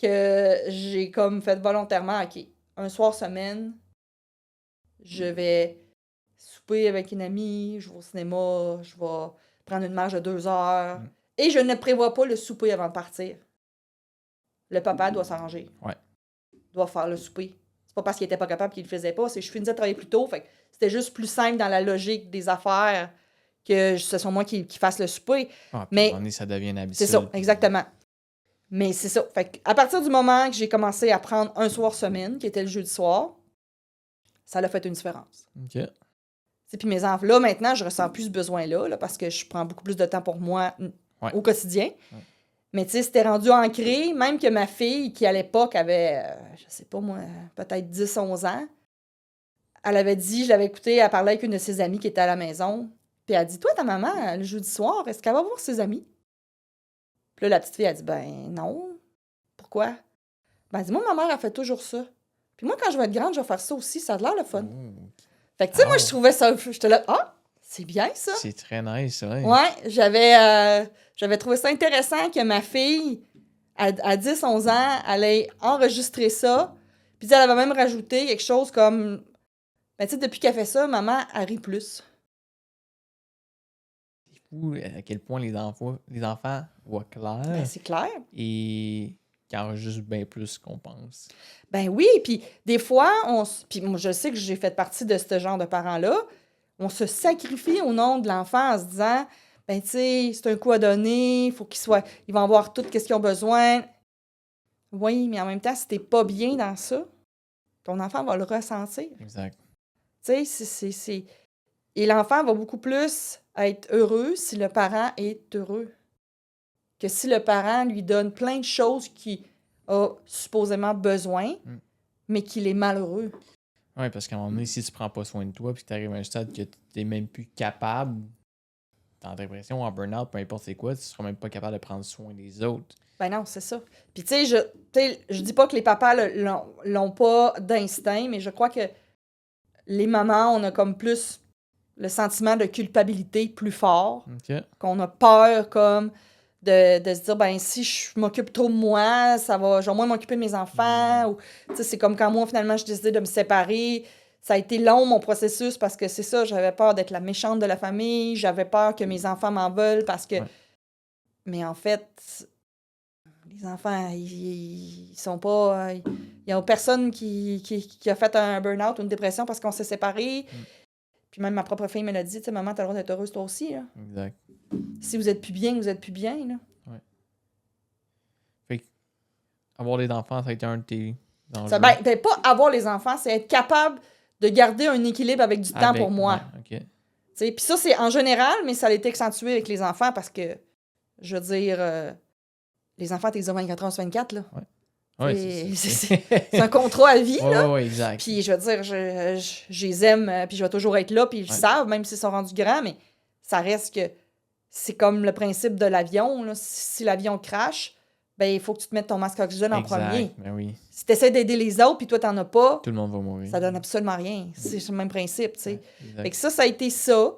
que j'ai comme fait volontairement, OK, un soir semaine, je vais souper avec une amie, je vais au cinéma, je vais prendre une marche de 2 heures. Et je ne prévois pas le souper avant de partir. Le papa doit s'arranger. Ouais. Doit faire le souper. C'est pas parce qu'il était pas capable qu'il le faisait pas, c'est que je finissais de travailler plus tôt, fait que c'était juste plus simple dans la logique des affaires que ce soit moi qui fasse le souper. Ah, puis Mais à un moment donné, ça devient une habitude. c'est ça, exactement. Mais c'est ça. Fait à partir du moment que j'ai commencé à prendre un soir semaine, qui était le jeudi soir, ça a fait une différence. OK. Puis mes enfants, là, maintenant, je ressens plus ce besoin-là, là, parce que je prends beaucoup plus de temps pour moi au quotidien. Ouais. Mais tu sais, c'était rendu ancré, même que ma fille, qui à l'époque avait, je sais pas moi, peut-être 10-11 ans, elle avait dit, je l'avais écoutée, elle parlait avec une de ses amies qui était à la maison, puis elle a dit, toi, ta maman, le jeudi soir, est-ce qu'elle va voir ses amis? Puis là, la petite fille a dit, ben non. Pourquoi? Ben, elle dit, moi, ma mère, elle fait toujours ça. Puis moi, quand je vais être grande, je vais faire ça aussi, ça a l'air le fun. Fait que, tu sais, moi, je trouvais ça, j'étais là, c'est bien ça. C'est très nice, ouais. Ouais, j'avais trouvé ça intéressant que ma fille, à 10-11 ans, elle ait enregistré ça. Puis elle avait même rajouté quelque chose comme, ben, tu sais, depuis qu'elle fait ça, maman, elle rit plus. C'est fou à quel point les enfants voient clair. Ben, c'est clair. Et qui enregistrent bien plus qu'on pense. Ben oui, puis des fois, puis moi, je sais que j'ai fait partie de ce genre de parents-là, on se sacrifie au nom de l'enfant en se disant, ben tu sais, c'est un coup à donner, il faut ils vont avoir tout ce qu'ils ont besoin. Oui, mais en même temps, si t'es pas bien dans ça, ton enfant va le ressentir. Exact. Tu sais, Et l'enfant va beaucoup plus être heureux si le parent est heureux que si le parent lui donne plein de choses qu'il a supposément besoin, mais qu'il est malheureux. Oui, parce qu'à un moment donné, si tu prends pas soin de toi puis que tu arrives à un stade que tu n'es même plus capable, en dépression, en burn-out, peu importe c'est quoi, tu seras même pas capable de prendre soin des autres. Ben non, c'est ça. Puis tu sais, je dis pas que les papas l'ont pas d'instinct, mais je crois que les mamans, on a comme plus le sentiment de culpabilité plus fort, qu'on a peur comme de se dire, ben si je m'occupe trop de moi, je vais moins m'occuper de mes enfants. Ou, tu sais, c'est comme quand moi, finalement, j'ai décidé de me séparer. Ça a été long, mon processus, parce que c'est ça, j'avais peur d'être la méchante de la famille, j'avais peur que mes enfants m'en veulent, parce que... Ouais. Mais en fait, les enfants, ils sont pas... Il y a personne qui a fait un burn-out ou une dépression parce qu'on s'est séparés. Puis même ma propre fille me l'a dit, tu sais, maman, t'as le droit d'être heureuse toi aussi, là. Exact. Si vous êtes plus bien, vous êtes plus bien, là. Ouais. Fait que avoir des enfants, ça a été un de tes enjeux. Ben, pas avoir les enfants, c'est être capable de garder un équilibre avec du temps pour moi. Ouais, OK. Puis ça, c'est en général, mais ça a été accentué avec les enfants parce que, je veux dire, les enfants, t'es 24 heures sur 24, là. Ouais. Ouais, c'est un contrat à vie, là. Ouais, exact. Puis je veux dire, je les aime, puis je vais toujours être là, puis ils savent, même s'ils sont rendus grands, mais ça reste que c'est comme le principe de l'avion, là. Si l'avion crache, ben il faut que tu te mettes ton masque oxygène en premier. Ben oui. Si tu essaies d'aider les autres, puis toi, t'en as pas, tout le monde va mourir. Ça donne absolument rien. C'est le même principe, tu sais. Ouais, fait que ça a été ça.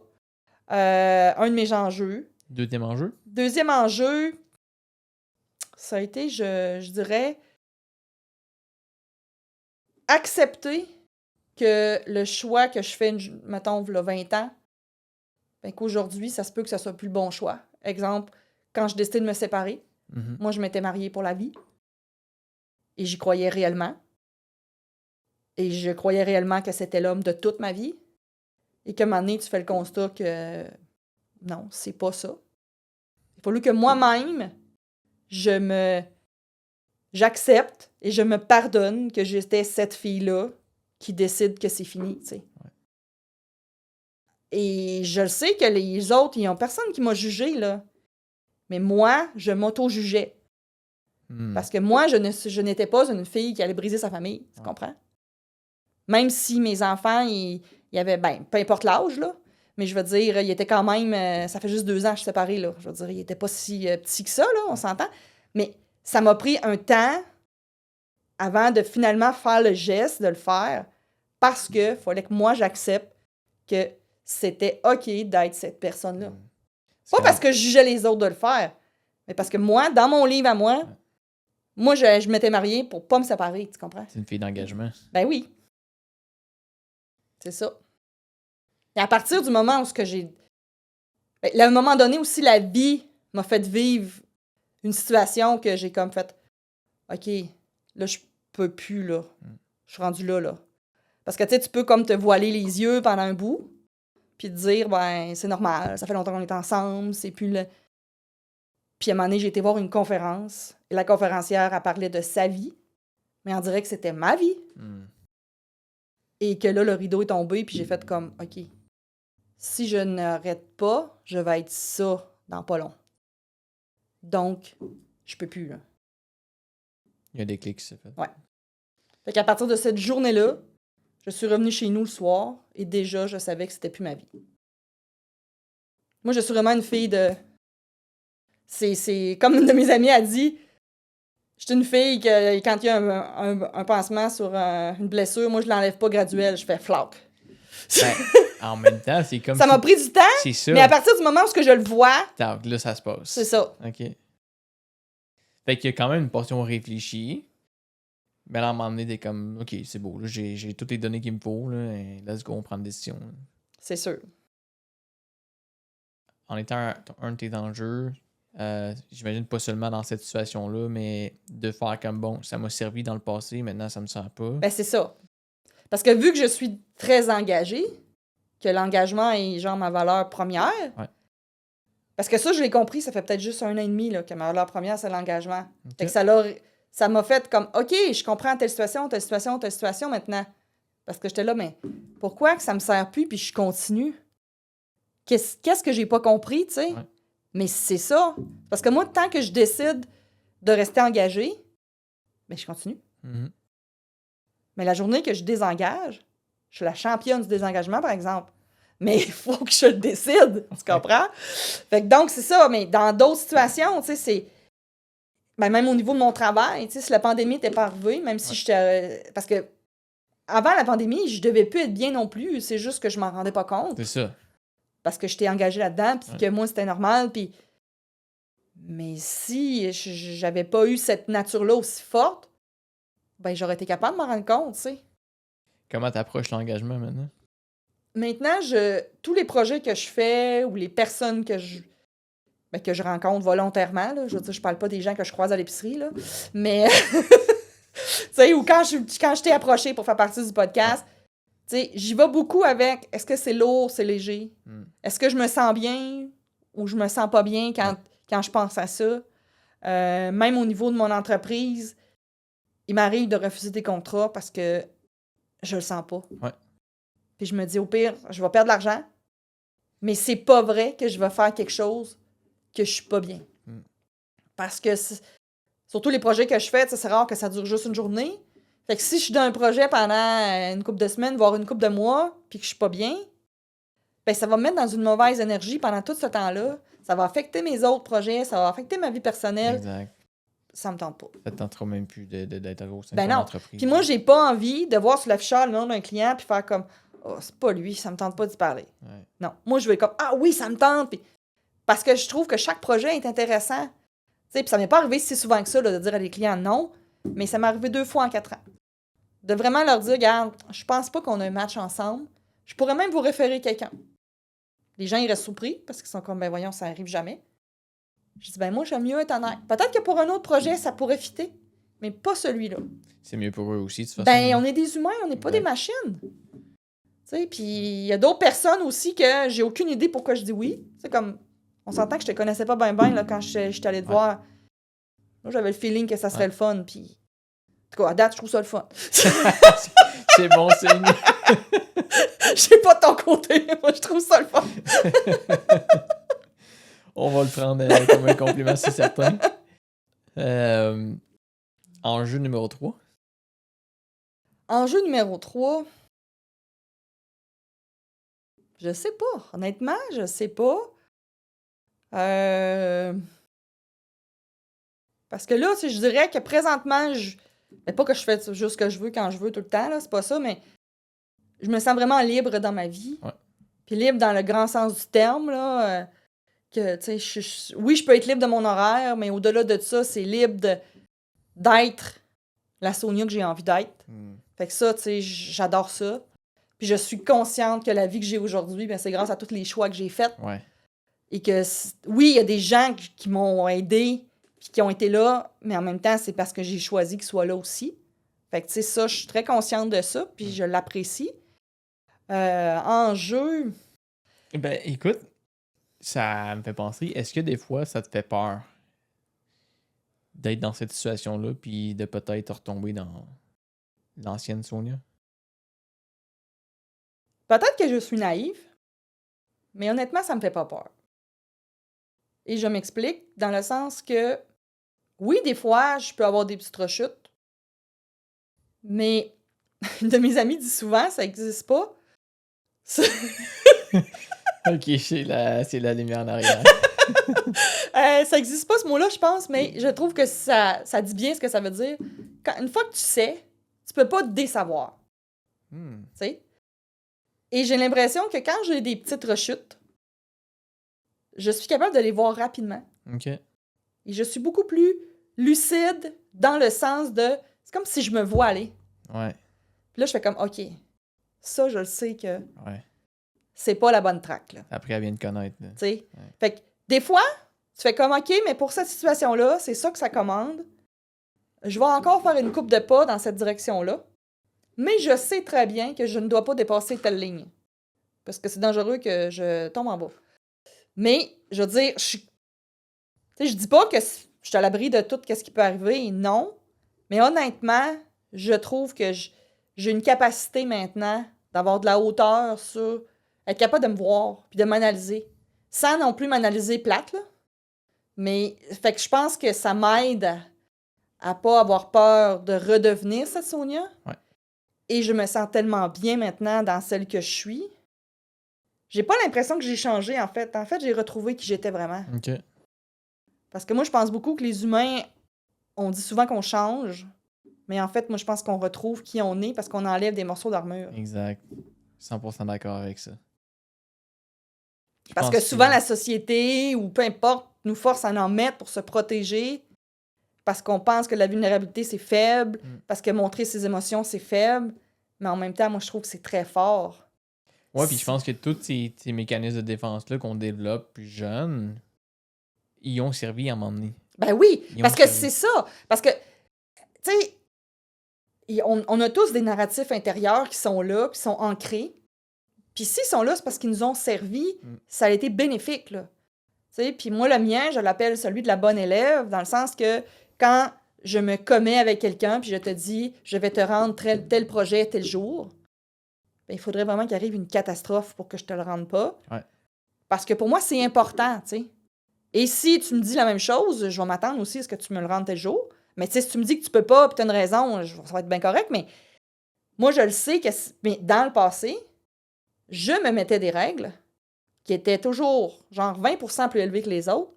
Un de mes enjeux. Deuxième enjeu? Deuxième enjeu, ça a été, je dirais, accepter que le choix que je fais, mettons, il y a 20 ans, ben qu'aujourd'hui, ça se peut que ça soit plus le bon choix. Exemple, quand je décidé de me séparer, moi, je m'étais mariée pour la vie. Et j'y croyais réellement. Et je croyais réellement que c'était l'homme de toute ma vie. Et qu'à un moment donné, tu fais le constat que non, c'est pas ça. Il a fallu que moi-même, j'accepte et je me pardonne que j'étais cette fille-là qui décide que c'est fini, tu sais. Ouais. Et je le sais que les autres, il n'y a personne qui m'a jugé, là. Mais moi, je m'auto-jugeais. Parce que moi, je n'étais pas une fille qui allait briser sa famille, tu comprends? Même si mes enfants, ils avaient, ben, peu importe l'âge, là, Mais je veux dire, il était quand même... ça fait juste 2 ans que je suis séparée, là. Je veux dire, il était pas si petit que ça, là, on s'entend. Mais ça m'a pris un temps avant de finalement faire le geste de le faire parce que fallait que moi, j'accepte que c'était OK d'être cette personne-là. Pas parce que je jugeais les autres de le faire, mais parce que moi, dans mon livre à moi, moi, je m'étais mariée pour pas me séparer, tu comprends? C'est une fille d'engagement. Ben oui. C'est ça. Et à partir du moment où ce que j'ai... Ben, à un moment donné aussi, la vie m'a fait vivre une situation que j'ai comme fait OK, là, je peux plus, là. Je suis rendue là, là. Parce que, tu sais, tu peux comme te voiler les yeux pendant un bout, puis te dire, ben, c'est normal, ça fait longtemps qu'on est ensemble, c'est plus le... Puis à un moment donné, j'ai été voir une conférence, et la conférencière, elle parlait de sa vie, mais on dirait que c'était ma vie. Et que là, le rideau est tombé, puis j'ai fait comme, OK, si je n'arrête pas, je vais être ça dans pas long. Donc, je peux plus, là. Il y a des clics qui s'est fait. Ouais. Fait qu'à partir de cette journée-là, je suis revenue chez nous le soir, et déjà, je savais que c'était plus ma vie. Moi, je suis vraiment une fille de... C'est comme une de mes amies a dit, je suis une fille que quand il y a un pansement sur une blessure, moi, je l'enlève pas graduel, je fais flac. Ben, en même temps, c'est comme... Ça m'a pris du temps, C'est ça. mais à partir du moment où je le vois, Donc, là, ça se passe. c'est ça. OK. Fait qu'il y a quand même une portion réfléchie. Mais là, à un moment donné, t'es comme, OK, c'est beau, là, j'ai toutes les données qu'il me faut, là, et let's go, on prend une décision. Là. C'est sûr. En étant un de tes enjeux, j'imagine pas seulement dans cette situation-là, mais de faire comme, bon, ça m'a servi dans le passé, maintenant, ça me sert pas. Ben, c'est ça. Parce que vu que je suis très engagée, que l'engagement est genre ma valeur première, parce que ça, je l'ai compris, ça fait peut-être juste 1 an et demi là, que ma valeur première, c'est l'engagement. Okay. Fait que ça m'a fait comme, OK, je comprends telle situation maintenant. Parce que j'étais là, mais pourquoi que ça me sert plus puis je continue? Qu'est-ce que j'ai pas compris, tu sais? Ouais. Mais c'est ça. Parce que moi, tant que je décide de rester engagée, ben je continue. Mm-hmm. Mais la journée que je désengage, je suis la championne du désengagement, par exemple. Mais il faut que je le décide, tu comprends? Fait que donc, c'est ça. Mais dans d'autres situations, tu sais, c'est... Ben, même au niveau de mon travail, tu sais, si la pandémie n'était pas arrivée, même si j'étais... Parce que avant la pandémie, je devais plus être bien non plus. C'est juste que je m'en rendais pas compte. C'est ça. Parce que j'étais engagée là-dedans, puis que moi, c'était normal, puis... Mais si j'avais pas eu cette nature-là aussi forte, ben j'aurais été capable de m'en rendre compte, tu sais. Comment t'approches l'engagement maintenant? Maintenant, tous les projets que je fais ou les personnes que je rencontre volontairement, là, je veux dire, je parle pas des gens que je croise à l'épicerie, là, mais... tu sais, ou quand je t'ai approché pour faire partie du podcast, tu sais, j'y vais beaucoup avec est-ce que c'est lourd, c'est léger? Est-ce que je me sens bien ou je me sens pas bien quand je pense à ça? Même au niveau de mon entreprise, il m'arrive de refuser des contrats parce que je le sens pas. Ouais. Puis je me dis, au pire, je vais perdre de l'argent, mais c'est pas vrai que je vais faire quelque chose que je suis pas bien. Parce que, surtout les projets que je fais, c'est rare que ça dure juste une journée. Fait que si je suis dans un projet pendant une couple de semaines, voire une couple de mois, puis que je suis pas bien, ben ça va me mettre dans une mauvaise énergie pendant tout ce temps-là. Ça va affecter mes autres projets, ça va affecter ma vie personnelle. Exact. Ça me tente pas. Ça te tentera même plus d'être au sein Ben de ton non. entreprise. Puis moi, j'ai pas envie de voir sur l'afficheur le nom d'un client puis faire comme « Oh, c'est pas lui, ça me tente pas d'y parler. Ouais. » Non. Moi, je vais comme « Ah oui, ça me tente. » Puis parce que je trouve que chaque projet est intéressant. Puis ça m'est pas arrivé si souvent que ça là, de dire à des clients non, mais ça m'est arrivé 2 fois en 4 ans. De vraiment leur dire « Regarde, je pense pas qu'on a un match ensemble. Je pourrais même vous référer quelqu'un. » Les gens, ils restent surpris parce qu'ils sont comme « Ben voyons, ça arrive jamais. » Je dis « Ben moi, j'aime mieux être honnête. Peut-être que pour un autre projet, ça pourrait fitter, mais pas celui-là. » C'est mieux pour eux aussi, de toute façon. Ben, on est des humains, on n'est pas des machines. Tu sais, puis il y a d'autres personnes aussi que j'ai aucune idée pourquoi je dis oui. C'est comme, on s'entend que je te connaissais pas bien là, quand je suis allée te voir. Moi, j'avais le feeling que ça serait le fun, puis... En tout cas, à date, je trouve ça le fun. C'est bon signe. Je sais pas de ton côté, moi, je trouve ça le fun. On va le prendre comme un compliment, c'est certain. Enjeu numéro 3. Enjeu numéro 3. Je sais pas. Honnêtement, je sais pas. Parce que là, je dirais que présentement, mais pas que je fais juste ce que je veux quand je veux tout le temps, là, c'est pas ça, mais je me sens vraiment libre dans ma vie. Ouais. Puis libre dans le grand sens du terme, là. Que, tu sais, oui, je peux être libre de mon horaire, mais au-delà de ça, c'est libre d'être la Sonia que j'ai envie d'être. Fait que ça, tu sais, j'adore ça. Puis je suis consciente que la vie que j'ai aujourd'hui, ben, c'est grâce à tous les choix que j'ai faits. Ouais. Et que, oui, il y a des gens qui m'ont aidé puis qui ont été là, mais en même temps, c'est parce que j'ai choisi qu'ils soient là aussi. Fait que, tu sais, ça, je suis très consciente de ça, puis je l'apprécie. En jeu... Ben, écoute, ça me fait penser, est-ce que des fois, ça te fait peur d'être dans cette situation-là, puis de peut-être retomber dans l'ancienne Sonia? Peut-être que je suis naïve, mais honnêtement, ça me fait pas peur. Et je m'explique dans le sens que, oui, des fois, je peux avoir des petites rechutes, mais une de mes amies dit souvent, ça n'existe pas. Ok, c'est la lumière en arrière. Ça n'existe pas ce mot-là, je pense, mais je trouve que ça dit bien ce que ça veut dire. Une fois que tu sais, tu peux pas te désavoir. Tu sais? Et j'ai l'impression que quand j'ai des petites rechutes, je suis capable de les voir rapidement. Ok. Et je suis beaucoup plus lucide dans le sens de... C'est comme si je me vois aller. Ouais. Puis là, je fais comme, OK, ça, je le sais que Ouais. c'est pas la bonne track, là. Après, elle vient de connaître. Tu sais? Fait que des fois, tu fais comme, OK, mais pour cette situation-là, c'est ça que ça commande. Je vais encore faire une coupe de pas dans cette direction-là. Mais je sais très bien que je ne dois pas dépasser telle ligne. Parce que c'est dangereux que je tombe en bas. Mais, je veux dire, je dis pas que je suis à l'abri de tout ce qui peut arriver, non. Mais honnêtement, je trouve que j'ai une capacité maintenant d'avoir de la hauteur sur être capable de me voir puis de m'analyser. Sans non plus m'analyser plate, là. Mais, fait que je pense que ça m'aide à pas avoir peur de redevenir cette Sonia. Ouais. Et je me sens tellement bien maintenant dans celle que je suis. J'ai pas l'impression que j'ai changé, en fait. En fait, j'ai retrouvé qui j'étais vraiment. Ok. Parce que moi, je pense beaucoup que les humains, on dit souvent qu'on change, mais en fait, moi, je pense qu'on retrouve qui on est parce qu'on enlève des morceaux d'armure. Exact. 100% d'accord avec ça. Parce que souvent, la société, ou peu importe, nous force à en mettre pour se protéger, parce qu'on pense que la vulnérabilité, c'est faible, parce que montrer ses émotions, c'est faible. Mais en même temps, moi, je trouve que c'est très fort. Ouais, puis je pense que tous ces mécanismes de défense-là qu'on développe plus jeunes, ils ont servi à m'emmener. Ben oui, parce que c'est ça. Parce que, tu sais, on a tous des narratifs intérieurs qui sont là, qui sont ancrés. Puis s'ils sont là, c'est parce qu'ils nous ont servi. Ça a été bénéfique, là. Tu sais, puis moi, le mien, je l'appelle celui de la bonne élève, dans le sens que quand je me commets avec quelqu'un, puis je te dis, je vais te rendre tel projet tel jour, ben, il faudrait vraiment qu'il arrive une catastrophe pour que je te le rende pas. Ouais. Parce que pour moi, c'est important, tu sais. Et si tu me dis la même chose, je vais m'attendre aussi à ce que tu me le rendes tel jour. Mais tu sais, si tu me dis que tu peux pas, puis tu as une raison, ça va être bien correct, mais moi, je le sais que mais dans le passé, je me mettais des règles qui étaient toujours genre 20% plus élevées que les autres.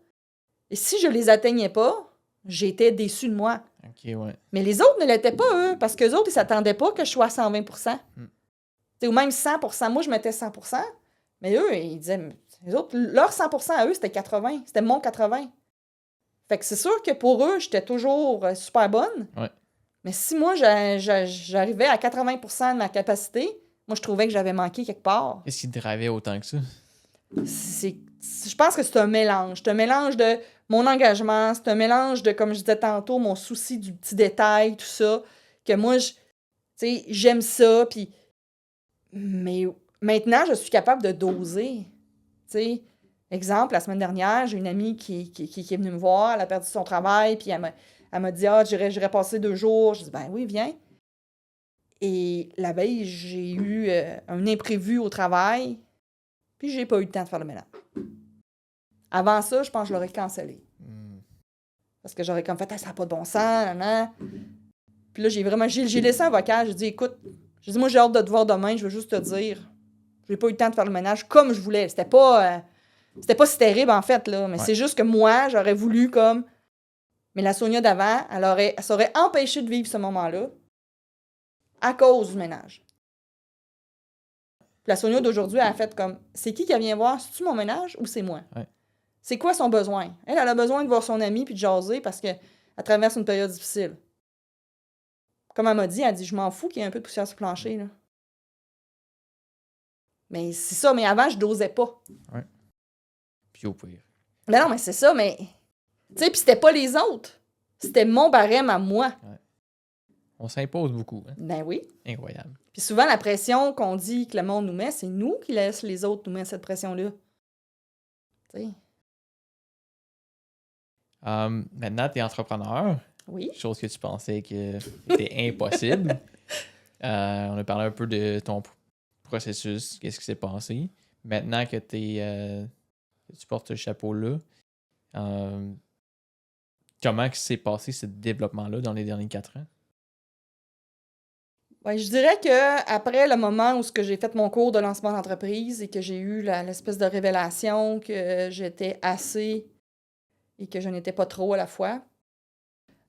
Et si je les atteignais pas, j'étais déçue de moi. Ok, ouais. Mais les autres ne l'étaient pas, eux, parce qu'eux autres, ils s'attendaient pas que je sois à 120%. Ou même 100%. Moi, je mettais 100%, mais eux, ils disaient... Les autres, leur 100% à eux, c'était 80. C'était mon 80. Fait que c'est sûr que pour eux, j'étais toujours super bonne. Ouais. Mais si moi, j'arrivais à 80% de ma capacité, moi, je trouvais que j'avais manqué quelque part. Qu'est-ce qui te dravait autant que ça? Je pense que c'est un mélange. C'est un mélange de mon engagement, c'est un mélange de, comme je disais tantôt, mon souci du petit détail, tout ça. Que moi, tu sais, j'aime ça, puis... Mais maintenant, je suis capable de doser. Tu sais, exemple, la semaine dernière, j'ai une amie qui est venue me voir, elle a perdu son travail, puis elle m'a dit « Ah, j'irai passer 2 jours. » Je dis « Ben oui, viens. » Et la veille, j'ai eu un imprévu au travail, puis j'ai pas eu le temps de faire le ménage. Avant ça, je pense que je l'aurais cancellé. Parce que j'aurais comme fait « ça n'a pas de bon sens, nan. » Puis là, j'ai laissé un vocal, j'ai dit « Écoute, moi j'ai hâte de te voir demain, je veux juste te dire J'ai pas eu le temps de faire le ménage comme je voulais. C'était pas si terrible, en fait, là. Mais c'est juste que moi, j'aurais voulu comme... Mais la Sonia d'avant, elle s'aurait empêchée de vivre ce moment-là à cause du ménage. Puis la Sonia d'aujourd'hui, elle a fait comme... C'est qui vient voir? C'est-tu mon ménage ou c'est moi? Ouais. C'est quoi son besoin? Elle a besoin de voir son ami puis de jaser parce qu'elle traverse une période difficile. Comme elle m'a dit, elle dit, je m'en fous qu'il y ait un peu de poussière sur le plancher, là. Mais c'est ça, mais avant, je n'osais pas. Ouais. Puis au pire. Mais non, mais c'est ça, mais... Tu sais, puis c'était pas les autres. C'était mon barème à moi. Ouais. On s'impose beaucoup. Hein? Ben oui. Incroyable. Puis souvent, la pression qu'on dit que le monde nous met, c'est nous qui laissent les autres nous mettre cette pression-là. Tu sais. Maintenant, tu es entrepreneur. Oui. Chose que tu pensais que c'était impossible. On a parlé un peu de ton processus, qu'est-ce qui s'est passé. Maintenant que tu portes ce chapeau-là, comment s'est passé ce développement-là dans les derniers 4 ans? Ouais, je dirais que après le moment où j'ai fait mon cours de lancement d'entreprise et que j'ai eu l'espèce de révélation que j'étais assez et que je n'étais pas trop à la fois,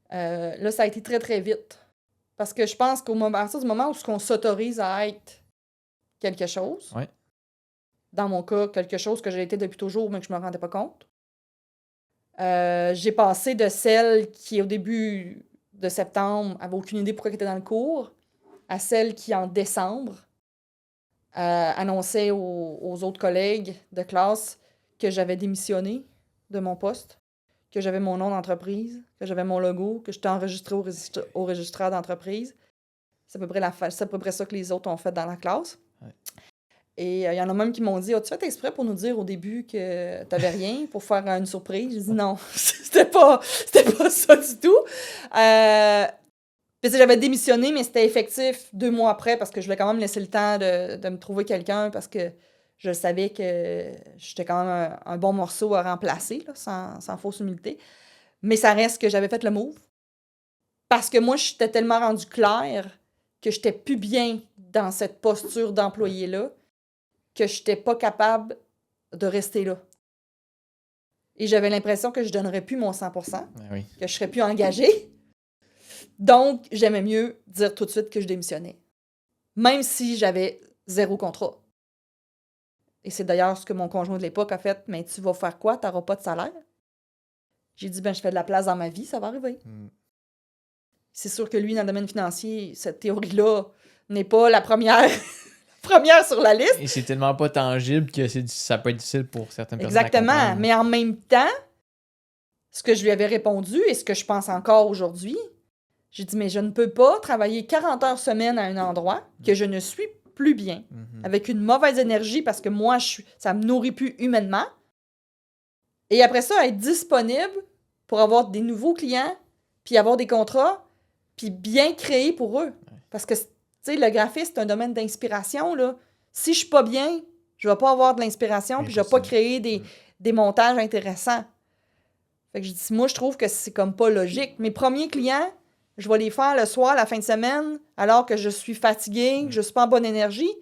là, ça a été très, très vite. Parce que je pense à partir du moment où on s'autorise à être quelque chose, ouais. Dans mon cas, quelque chose que j'ai été depuis toujours, mais que je ne me rendais pas compte, j'ai passé de celle qui, au début de septembre, avait aucune idée pourquoi elle était dans le cours, à celle qui, en décembre, annonçait aux autres collègues de classe que j'avais démissionné de mon poste, que j'avais mon nom d'entreprise, que j'avais mon logo, que j'étais enregistrée au registraire d'entreprise. C'est à peu près ça que les autres ont fait dans la classe. Ouais. Et il y en a même qui m'ont dit « As-tu fait exprès pour nous dire au début que t'avais rien pour faire une surprise? » J'ai dit « Non, c'était pas ça du tout. » Puis j'avais démissionné, mais c'était effectif 2 mois après parce que je voulais quand même laisser le temps de me trouver quelqu'un parce que je savais que j'étais quand même un bon morceau à remplacer, là, sans fausse humilité. Mais ça reste que j'avais fait le move. Parce que moi, j'étais tellement rendu clair que j'étais plus bien dans cette posture d'employé-là que j'étais pas capable de rester là. Et j'avais l'impression que je donnerais plus mon 100%, oui. que je serais plus engagée. Donc, j'aimais mieux dire tout de suite que je démissionnais. Même si j'avais 0 contrat. Et c'est d'ailleurs ce que mon conjoint de l'époque a fait. « Mais tu vas faire quoi? Tu n'auras pas de salaire? » J'ai dit « Je fais de la place dans ma vie, ça va arriver. » C'est sûr que lui, dans le domaine financier, cette théorie-là n'est pas la première sur la liste. Et c'est tellement pas tangible que ça peut être difficile pour certaines personnes. Exactement. Mais en même temps, ce que je lui avais répondu et ce que je pense encore aujourd'hui, j'ai dit, mais je ne peux pas travailler 40 heures semaine à un endroit que je ne suis plus bien, avec une mauvaise énergie parce que moi, ça me nourrit plus humainement. Et après ça, être disponible pour avoir des nouveaux clients, puis avoir des contrats, puis bien créer pour eux. Parce que, tu sais, le graphisme, c'est un domaine d'inspiration, là. Si je suis pas bien, je vais pas avoir de l'inspiration, puis je vais pas créer des montages intéressants. Fait que je dis, moi, je trouve que c'est comme pas logique. Mes premiers clients, je vais les faire le soir, la fin de semaine, alors que je suis fatiguée, que je suis pas en bonne énergie.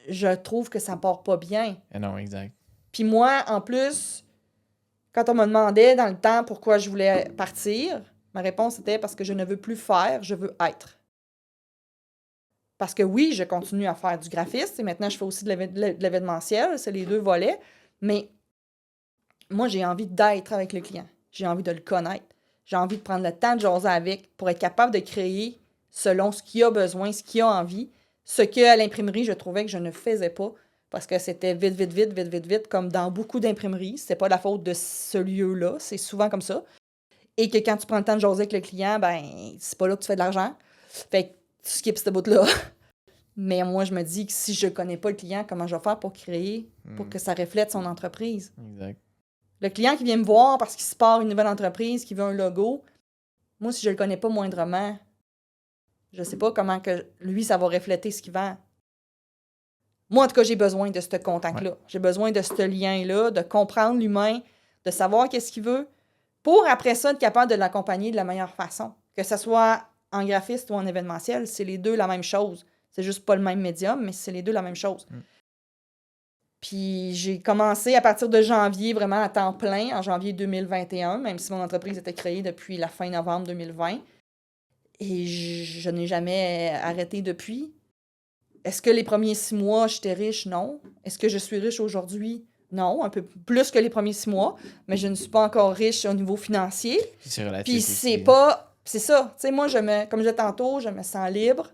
Je trouve que ça part pas bien. Non, exact. Puis moi, en plus, quand on me demandait dans le temps pourquoi je voulais partir, ma réponse était parce que je ne veux plus faire, je veux être. Parce que oui, je continue à faire du graphisme et maintenant je fais aussi de l'événementiel, c'est les 2 volets, mais moi, j'ai envie d'être avec le client. J'ai envie de le connaître. J'ai envie de prendre le temps de jaser avec pour être capable de créer selon ce qu'il a besoin, ce qu'il a envie, ce qu'à l'imprimerie, je trouvais que je ne faisais pas parce que c'était vite, comme dans beaucoup d'imprimeries. C'est pas la faute de ce lieu-là, c'est souvent comme ça. Et que quand tu prends le temps de jaser avec le client, ben c'est pas là que tu fais de l'argent. Fait que tu skips cette bout-là. Mais moi, je me dis que si je connais pas le client, comment je vais faire pour créer, pour que ça reflète son entreprise? Exact. Le client qui vient me voir parce qu'il se part une nouvelle entreprise, qui veut un logo, moi, si je le connais pas moindrement, je sais pas comment que lui, ça va refléter ce qu'il vend. Moi, en tout cas, j'ai besoin de ce contact-là. Ouais. J'ai besoin de ce lien-là, de comprendre l'humain, de savoir qu'est-ce qu'il veut, pour après ça, être capable de l'accompagner de la meilleure façon. Que ce soit en graphiste ou en événementiel, c'est les 2 la même chose. C'est juste pas le même médium, mais c'est les 2 la même chose. Puis j'ai commencé à partir de janvier, vraiment à temps plein, en janvier 2021, même si mon entreprise était créée depuis la fin novembre 2020. Et je n'ai jamais arrêté depuis. Est-ce que les premiers 6 mois, j'étais riche? Non. Est-ce que je suis riche aujourd'hui? Non, un peu plus que les premiers 6 mois, mais je ne suis pas encore riche au niveau financier. C'est relatif Puis aussi. c'est pas... C'est ça. Tu sais, moi, comme je disais tantôt, je me sens libre.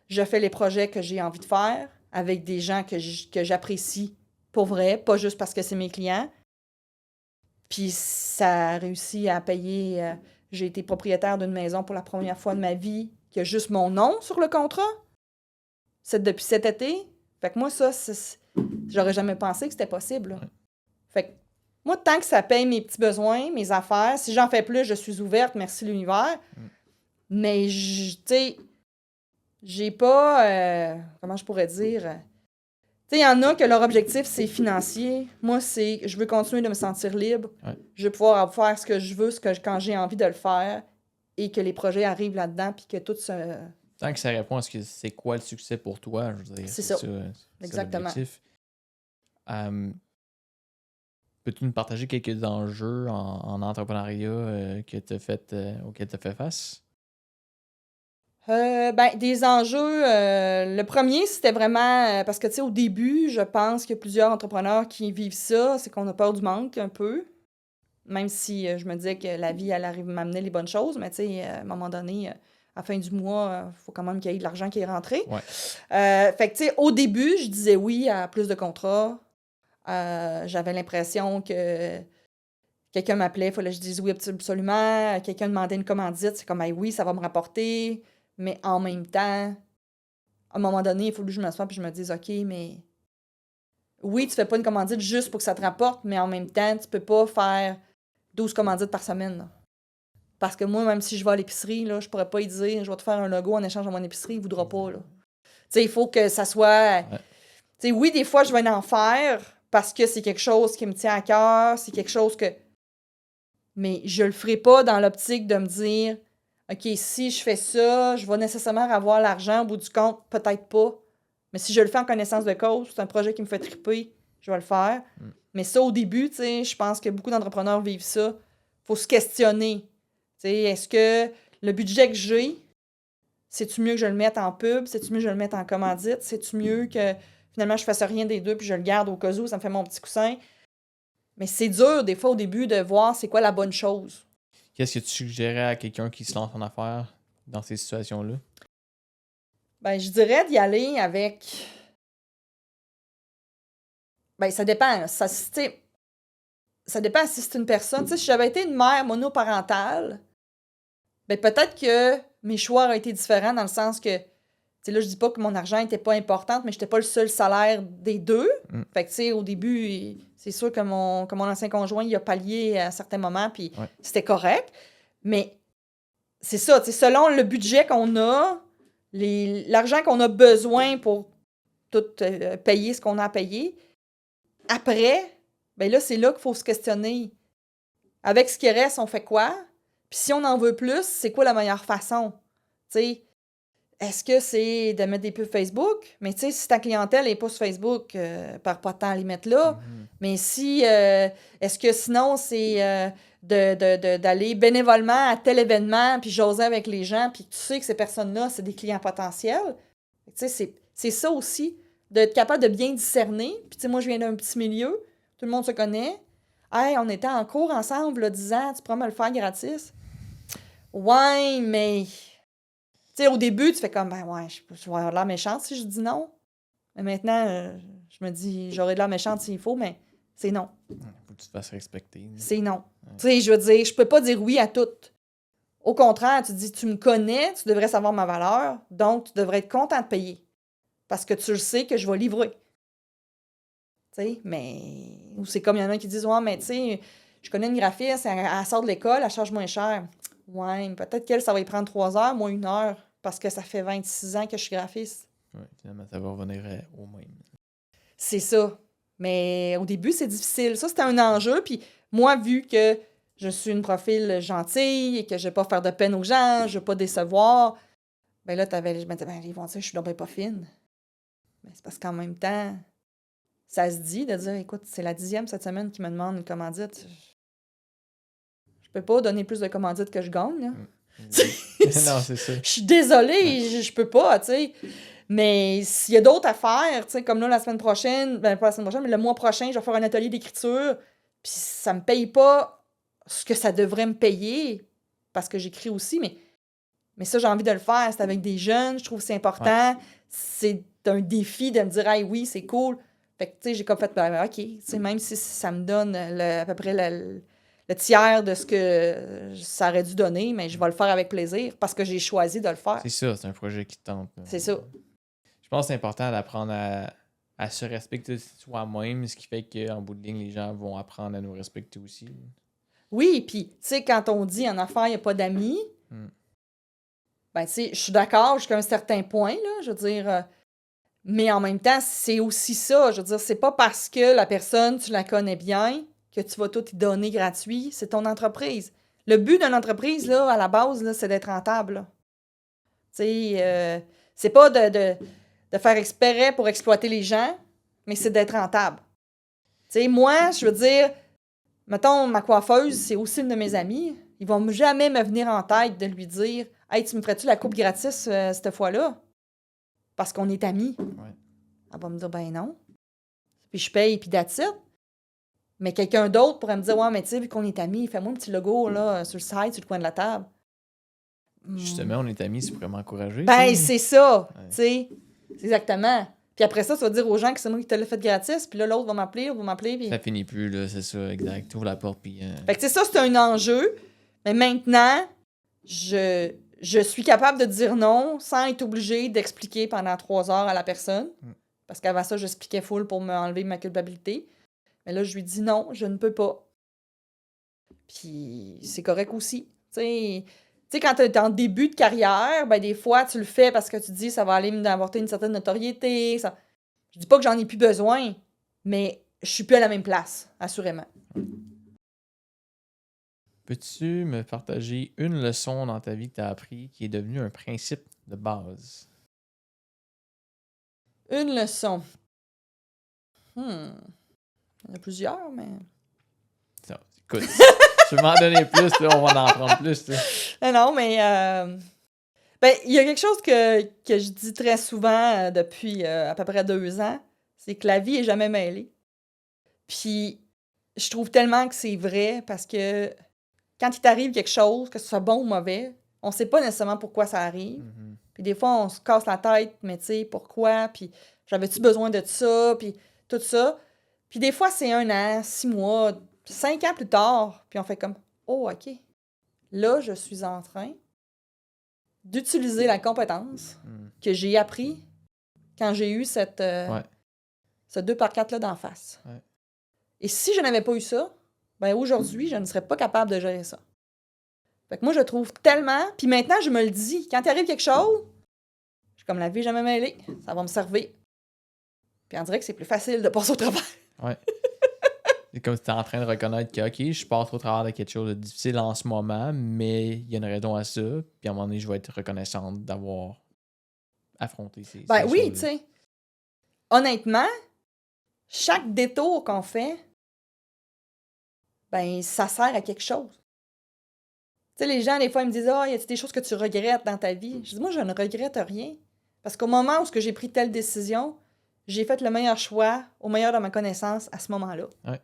Je fais les projets que j'ai envie de faire avec des gens que j'apprécie pour vrai, pas juste parce que c'est mes clients. Puis ça a réussi à payer... j'ai été propriétaire d'une maison pour la première fois de ma vie qui a juste mon nom sur le contrat. C'est depuis cet été. Fait que moi, ça, j'aurais jamais pensé que c'était possible. Là. Fait que moi, tant que ça paye mes petits besoins, mes affaires, si j'en fais plus, je suis ouverte, merci l'univers. Mais, tu sais, j'ai pas... comment je pourrais dire? Tu sais, il y en a que leur objectif, c'est financier. Moi, c'est je veux continuer de me sentir libre. Ouais. Je veux pouvoir faire ce que je veux, quand j'ai envie de le faire et que les projets arrivent là-dedans puis que tout se... Tant que ça répond à ce que c'est quoi le succès pour toi, je veux dire. C'est ça. C'est Exactement. l'objectif. Peux-tu nous partager quelques enjeux en entrepreneuriat que tu as fait, auxquels tu as fait face? Des enjeux, le premier, c'était vraiment... parce que, tu sais, au début, je pense que plusieurs entrepreneurs qui vivent ça, c'est qu'on a peur du manque un peu. Même si je me disais que la vie, elle arrive à m'amener les bonnes choses. Mais, tu sais, à un moment donné, à la fin du mois, il faut quand même qu'il y ait de l'argent qui est rentré. Ouais. Fait que, tu sais, au début, je disais oui à plus de contrats. J'avais l'impression que quelqu'un m'appelait, il fallait que je dise oui absolument. Quelqu'un demandait une commandite, c'est comme, hey, oui, ça va me rapporter. Mais en même temps, à un moment donné, il faut que je m'assoie et je me dise, OK, mais oui, tu fais pas une commandite juste pour que ça te rapporte, mais en même temps, tu peux pas faire 12 commandites par semaine. Là. Parce que moi, même si je vais à l'épicerie, là, je pourrais pas lui dire, je vais te faire un logo en échange de mon épicerie, il voudra pas. Tu sais, il faut que ça soit... Tu sais, oui, des fois, je vais en faire parce que c'est quelque chose qui me tient à cœur, c'est quelque chose que... Mais je le ferai pas dans l'optique de me dire... OK, si je fais ça, je vais nécessairement avoir l'argent au bout du compte, peut-être pas. Mais si je le fais en connaissance de cause, c'est un projet qui me fait triper, je vais le faire. Mais ça, au début, tu sais, je pense que beaucoup d'entrepreneurs vivent ça. Faut se questionner. Tu sais, est-ce que le budget que j'ai, c'est-tu mieux que je le mette en pub? C'est-tu mieux que je le mette en commandite? C'est-tu mieux que finalement je fasse rien des deux puis je le garde au cas où, ça me fait mon petit coussin? Mais c'est dur, des fois, au début, de voir c'est quoi la bonne chose. Qu'est-ce que tu suggérais à quelqu'un qui se lance en affaires dans ces situations-là? Je dirais d'y aller avec... ça dépend. Ça dépend si c'est une personne. Tu sais, si j'avais été une mère monoparentale, peut-être que mes choix auraient été différents dans le sens que, tu sais, là, je dis pas que mon argent n'était pas important, mais j'étais pas le seul salaire des deux. Fait que, tu sais, au début, c'est sûr que mon ancien conjoint, il a pallié à certains moments, puis c'était correct. Mais c'est ça, tu sais, selon le budget qu'on a, l'argent qu'on a besoin pour tout payer ce qu'on a à payer, après, là, c'est là qu'il faut se questionner. Avec ce qui reste, on fait quoi? Puis si on en veut plus, c'est quoi la meilleure façon? Tu sais, est-ce que c'est de mettre des pubs Facebook? Mais tu sais, si ta clientèle n'est pas sur Facebook, perds pas de temps à les mettre là. Mais si, est-ce que sinon, c'est d'aller bénévolement à tel événement, puis jaser avec les gens, puis tu sais que ces personnes-là, c'est des clients potentiels? Tu sais, c'est ça aussi, d'être capable de bien discerner. Puis tu sais, moi, je viens d'un petit milieu, tout le monde se connaît. Hey, on était en cours ensemble, là, 10 ans, tu pourrais me le faire gratis? Ouais, mais... Tu sais, au début, tu fais comme, je vais avoir de l'air méchante si je dis non. Mais maintenant, je me dis, j'aurai de l'air méchante s'il faut, mais c'est non. Faut que tu te fasses respecter. C'est non. Tu sais, je veux dire, je peux pas dire oui à tout. Au contraire, tu dis, tu me connais, tu devrais savoir ma valeur, donc tu devrais être content de payer. Parce que tu le sais que je vais livrer. Tu sais, mais... Ou c'est comme il y en a qui disent, ouais, mais tu sais, je connais une graphiste, elle sort de l'école, elle charge moins cher. Ouais, mais peut-être qu'elle, ça va y prendre 3 heures, moi 1 heure, parce que ça fait 26 ans que je suis graphiste. Oui, finalement, ça va revenir au même. C'est ça. Mais au début, c'est difficile. Ça, c'était un enjeu. Puis moi, vu que je suis une profil gentille et que je ne vais pas faire de peine aux gens, je ne vais pas décevoir, là, je me disais, ils vont dire que je suis donc bien pas fine. Mais c'est parce qu'en même temps, ça se dit de dire, écoute, c'est la 10e cette semaine qui me demande une commandite. Je peux pas donner plus de commandites que je gagne, là. Non, c'est ça. Je suis désolée, je peux pas, tu sais. Mais s'il y a d'autres affaires, tu sais, comme là, la semaine prochaine, pas la semaine prochaine, mais le mois prochain, je vais faire un atelier d'écriture, puis ça me paye pas ce que ça devrait me payer, parce que j'écris aussi, mais ça, j'ai envie de le faire. C'est avec des jeunes, je trouve que c'est important. Ouais. C'est un défi de me dire, hey, oui, c'est cool. Fait que, tu sais, j'ai comme fait, OK, tu sais, même si ça me donne à peu près le tiers de ce que ça aurait dû donner, mais je vais le faire avec plaisir parce que j'ai choisi de le faire. C'est ça, c'est un projet qui te tente. C'est ça. Je pense que c'est important d'apprendre à se respecter soi-même, ce qui fait qu'en bout de ligne, les gens vont apprendre à nous respecter aussi. Oui, puis, tu sais, quand on dit en affaires, il n'y a pas d'amis, ben, tu sais, je suis d'accord jusqu'à un certain point, là, je veux dire, mais en même temps, c'est aussi ça, je veux dire, c'est pas parce que la personne, tu la connais bien, que tu vas tout y donner gratuit, c'est ton entreprise. Le but d'une entreprise, là, à la base, là, c'est d'être rentable. Tu sais, c'est pas de faire exprès pour exploiter les gens, mais c'est d'être rentable. Tu sais, moi, je veux dire, mettons, ma coiffeuse, c'est aussi une de mes amies. Ils vont jamais me venir en tête de lui dire « Hey, tu me ferais-tu la coupe gratis cette fois-là? » Parce qu'on est amis. Ouais. Elle va me dire « Ben non. » Puis je paye, puis that's it. Mais quelqu'un d'autre pourrait me dire « Ouais, mais tu sais, vu qu'on est amis, fais-moi un petit logo là, sur le side, sur le coin de la table. » Justement, on est amis, c'est pour m'encourager. Ben, c'est ça, tu sais. C'est exactement. Puis après ça, tu vas dire aux gens que c'est moi qui te l'ai fait gratis, puis là, l'autre va m'appeler, puis... Ça finit plus, là, c'est ça, exact. Tu ouvres la porte, puis... Fait que, tu sais, ça, c'est un enjeu. Mais maintenant, je suis capable de dire non sans être obligée d'expliquer pendant 3 heures à la personne. Parce qu'avant ça, j'expliquais full pour m'enlever ma culpabilité. Mais là, je lui dis non, je ne peux pas. Puis c'est correct aussi. Tu sais, quand tu es en début de carrière, ben des fois, tu le fais parce que tu te dis ça va aller m'apporter une certaine notoriété. Ça... Je dis pas que j'en ai plus besoin, mais je suis plus à la même place, assurément. Peux-tu me partager une leçon dans ta vie que tu as appris qui est devenue un principe de base? Une leçon. Il y en a plusieurs, mais... Non, écoute, tu veux m'en donner plus, là, on va en prendre plus. Là. Non, mais... Ben, il y a quelque chose que je dis très souvent depuis à peu près 2 ans, c'est que la vie est jamais mêlée. Puis, je trouve tellement que c'est vrai parce que quand il t'arrive quelque chose, que ce soit bon ou mauvais, on sait pas nécessairement pourquoi ça arrive. Mm-hmm. Puis des fois, on se casse la tête, mais tu sais, pourquoi? Puis j'avais-tu besoin de ça? Puis tout ça. Puis des fois, c'est 1 an, 6 mois, 5 ans plus tard, puis on fait comme « Oh, OK. Là, je suis en train d'utiliser la compétence que j'ai appris quand j'ai eu ce 2x4-là d'en face. Ouais. Et si je n'avais pas eu ça, ben aujourd'hui, je ne serais pas capable de gérer ça. Fait que moi, je trouve tellement... Puis maintenant, je me le dis. Quand il arrive quelque chose, je suis comme la vie jamais mêlée. Ça va me servir. Puis on dirait que c'est plus facile de passer au travers. Ouais. C'est comme si tu es en train de reconnaître que, OK, je passe au travers de quelque chose de difficile en ce moment, mais il y a une raison à ça. Puis à un moment donné, je vais être reconnaissante d'avoir affronté ces oui, tu sais. Honnêtement, chaque détour qu'on fait, ben ça sert à quelque chose. Tu sais, les gens, des fois, ils me disent « Ah, y a-t-il des choses que tu regrettes dans ta vie? » Je dis « Moi, je ne regrette rien. Parce qu'au moment où j'ai pris telle décision, j'ai fait le meilleur choix, au meilleur de ma connaissance, à ce moment-là. Ouais.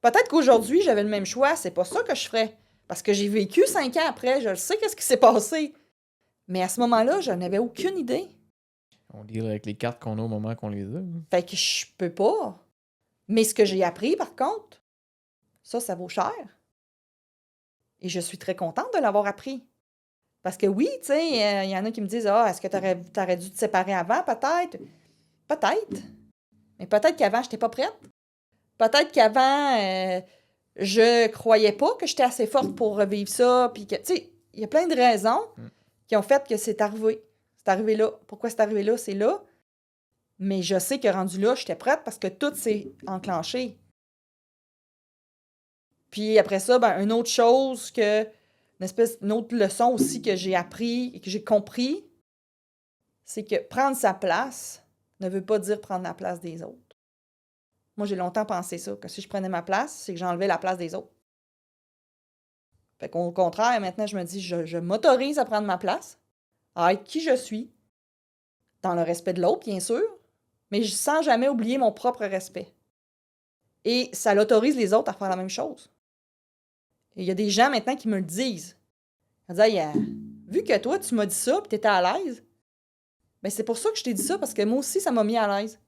Peut-être qu'aujourd'hui, j'avais le même choix, c'est pas ça que je ferais. Parce que j'ai vécu 5 ans après, je le sais qu'est-ce qui s'est passé. Mais à ce moment-là, je n'avais aucune idée. On deal avec les cartes qu'on a au moment qu'on les a. Fait que je peux pas. Mais ce que j'ai appris, par contre, ça vaut cher. Et je suis très contente de l'avoir appris. Parce que oui, tu sais, y en a qui me disent « Ah, est-ce que t'aurais dû te séparer avant, peut-être? » Peut-être. Mais peut-être qu'avant, j'étais pas prête. Peut-être qu'avant, je croyais pas que j'étais assez forte pour revivre ça. Puis que, tu sais, il y a plein de raisons qui ont fait que c'est arrivé. C'est arrivé là. Pourquoi c'est arrivé là? C'est là. Mais je sais que rendu là, j'étais prête parce que tout s'est enclenché. Puis après ça, ben, une autre chose une autre leçon aussi que j'ai appris et que j'ai compris, c'est que prendre sa place ne veut pas dire prendre la place des autres. Moi, j'ai longtemps pensé ça, que si je prenais ma place, c'est que j'enlevais la place des autres. Fait qu'au contraire, maintenant, je me dis, je m'autorise à prendre ma place, à être qui je suis, dans le respect de l'autre, bien sûr, mais sans jamais oublier mon propre respect. Et ça l'autorise les autres à faire la même chose. Et il y a des gens maintenant qui me le disent. Ils disent, hey, vu que toi, tu m'as dit ça, puis tu étais à l'aise, ben c'est pour ça que je t'ai dit ça, parce que moi aussi, ça m'a mis à l'aise.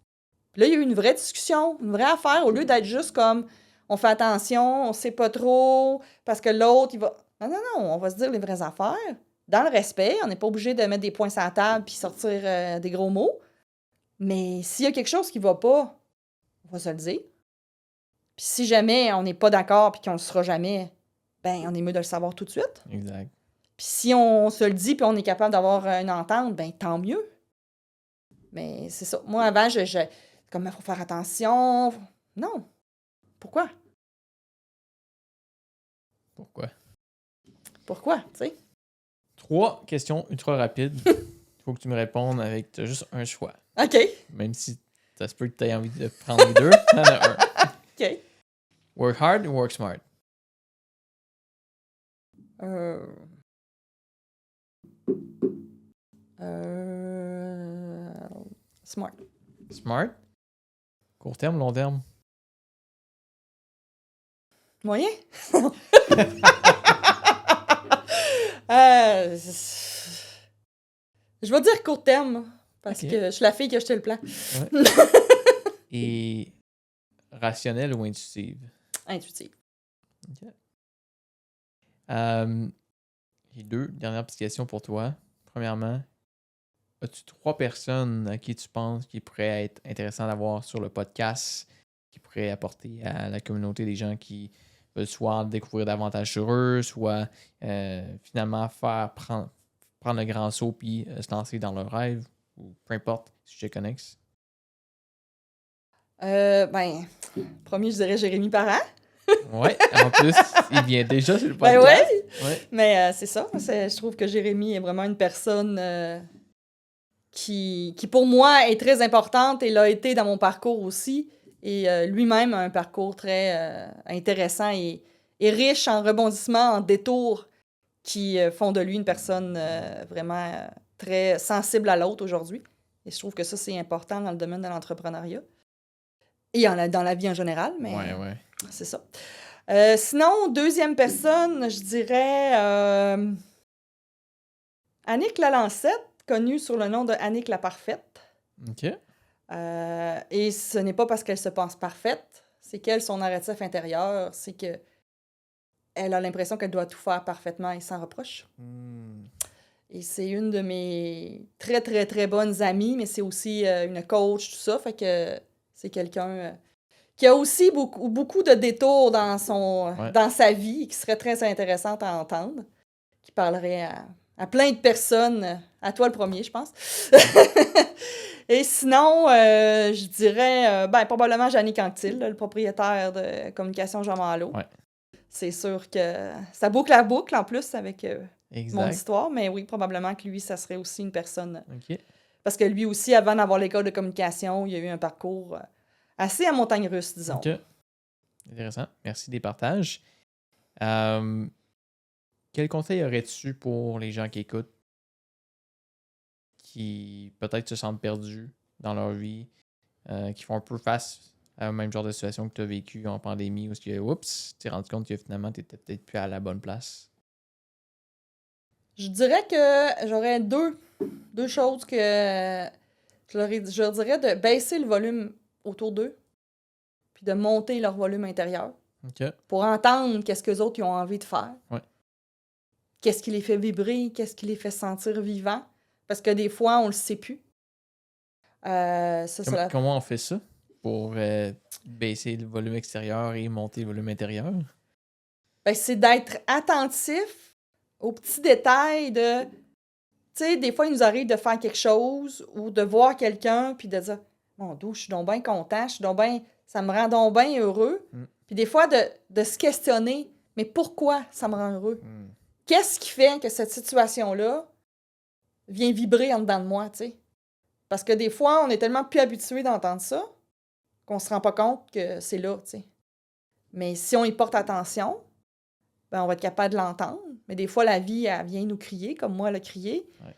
Puis là, il y a eu une vraie discussion, une vraie affaire, au lieu d'être juste comme, on fait attention, on sait pas trop, parce que l'autre, il va... Non, non, non, on va se dire les vraies affaires, dans le respect, on n'est pas obligé de mettre des points sur la table puis sortir des gros mots, mais s'il y a quelque chose qui va pas, on va se le dire. Puis si jamais on n'est pas d'accord puis qu'on le sera jamais, ben on est mieux de le savoir tout de suite. Exact. Puis si on se le dit puis on est capable d'avoir une entente, ben tant mieux. Mais c'est ça. Moi, avant, comme il faut faire attention. Non. Pourquoi? Pourquoi? Pourquoi, tu sais? 3 questions ultra rapides. Il faut que tu me répondes avec t'as juste un choix. OK. Même si ça se peut que tu aies envie de prendre les deux, t'en as un. OK. Work hard ou work smart? Smart. Smart? Court terme, long terme? Moyen? Je vais dire court terme, parce Ok. que je suis la fille qui a jeté le plan. Ouais. Et rationnel ou intuitive? Intuitive. Ok. J'ai 2 dernières petites questions pour toi. Premièrement, as-tu 3 personnes à qui tu penses qui pourraient être intéressantes d'avoir sur le podcast, qui pourraient apporter à la communauté des gens qui veulent soit découvrir davantage sur eux, soit finalement prendre le grand saut puis se lancer dans leur rêve, ou peu importe, sujet connexe? Premier, je dirais Jérémy Parent. Ouais, en plus, il vient déjà sur le Ben podcast. ouais. Mais c'est ça. Je trouve que Jérémy est vraiment une personne qui, pour moi, est très importante et l'a été dans mon parcours aussi. Et lui-même a un parcours très intéressant et riche en rebondissements, en détours qui font de lui une personne vraiment très sensible à l'autre aujourd'hui. Et je trouve que ça, c'est important dans le domaine de l'entrepreneuriat. Et dans la vie en général, mais Ouais. c'est ça. Sinon, deuxième personne, je dirais Annick Lalancette, connue sous le nom de Annick la Parfaite. OK. Et ce n'est pas parce qu'elle se pense parfaite, c'est qu'elle, son narratif intérieur, c'est que elle a l'impression qu'elle doit tout faire parfaitement et sans reproche. Et c'est une de mes très, très, très bonnes amies, mais c'est aussi une coach, tout ça. Fait que c'est quelqu'un qui a aussi beaucoup de détours dans sa vie, qui serait très intéressante à entendre, qui parlerait à plein de personnes, à toi le premier, je pense. Et sinon, je dirais, probablement Jannick Anctil, le propriétaire de Communication Jean Malo. Ouais. C'est sûr que ça boucle la boucle, en plus, avec mon Exact. histoire. Mais oui, probablement que lui, ça serait aussi une personne... OK. Parce que lui aussi, avant d'avoir l'école de communication, il a eu un parcours assez à montagne russe, disons. OK. Intéressant. Merci des partages. Quel conseil aurais-tu pour les gens qui écoutent, qui peut-être se sentent perdus dans leur vie, qui font un peu face au même genre de situation que tu as vécu en pandémie, où tu t'es rendu compte que finalement, tu n'étais peut-être plus à la bonne place? Je dirais que j'aurais deux choses que je leur dirais de baisser le volume autour d'eux, puis de monter leur volume intérieur OK. pour entendre qu'est-ce qu'eux autres ils ont envie de faire. Ouais. Qu'est-ce qui les fait vibrer, qu'est-ce qui les fait sentir vivants. Parce que des fois, on le sait plus. Comment on fait ça pour baisser le volume extérieur et monter le volume intérieur? Ben, c'est d'être attentif aux petits détails de... Tu sais, des fois, il nous arrive de faire quelque chose ou de voir quelqu'un puis de dire « Mon Dieu, je suis donc bien content, ça me rend donc bien heureux. Puis des fois, de se questionner « Mais pourquoi ça me rend heureux? Qu'est-ce qui fait que cette situation-là vient vibrer en dedans de moi, tu sais? » Parce que des fois, on est tellement plus habitué d'entendre ça qu'on se rend pas compte que c'est là, tu sais. Mais si on y porte attention, ben on va être capable de l'entendre. Mais des fois, la vie, elle vient nous crier, comme moi, elle a crié. Ouais.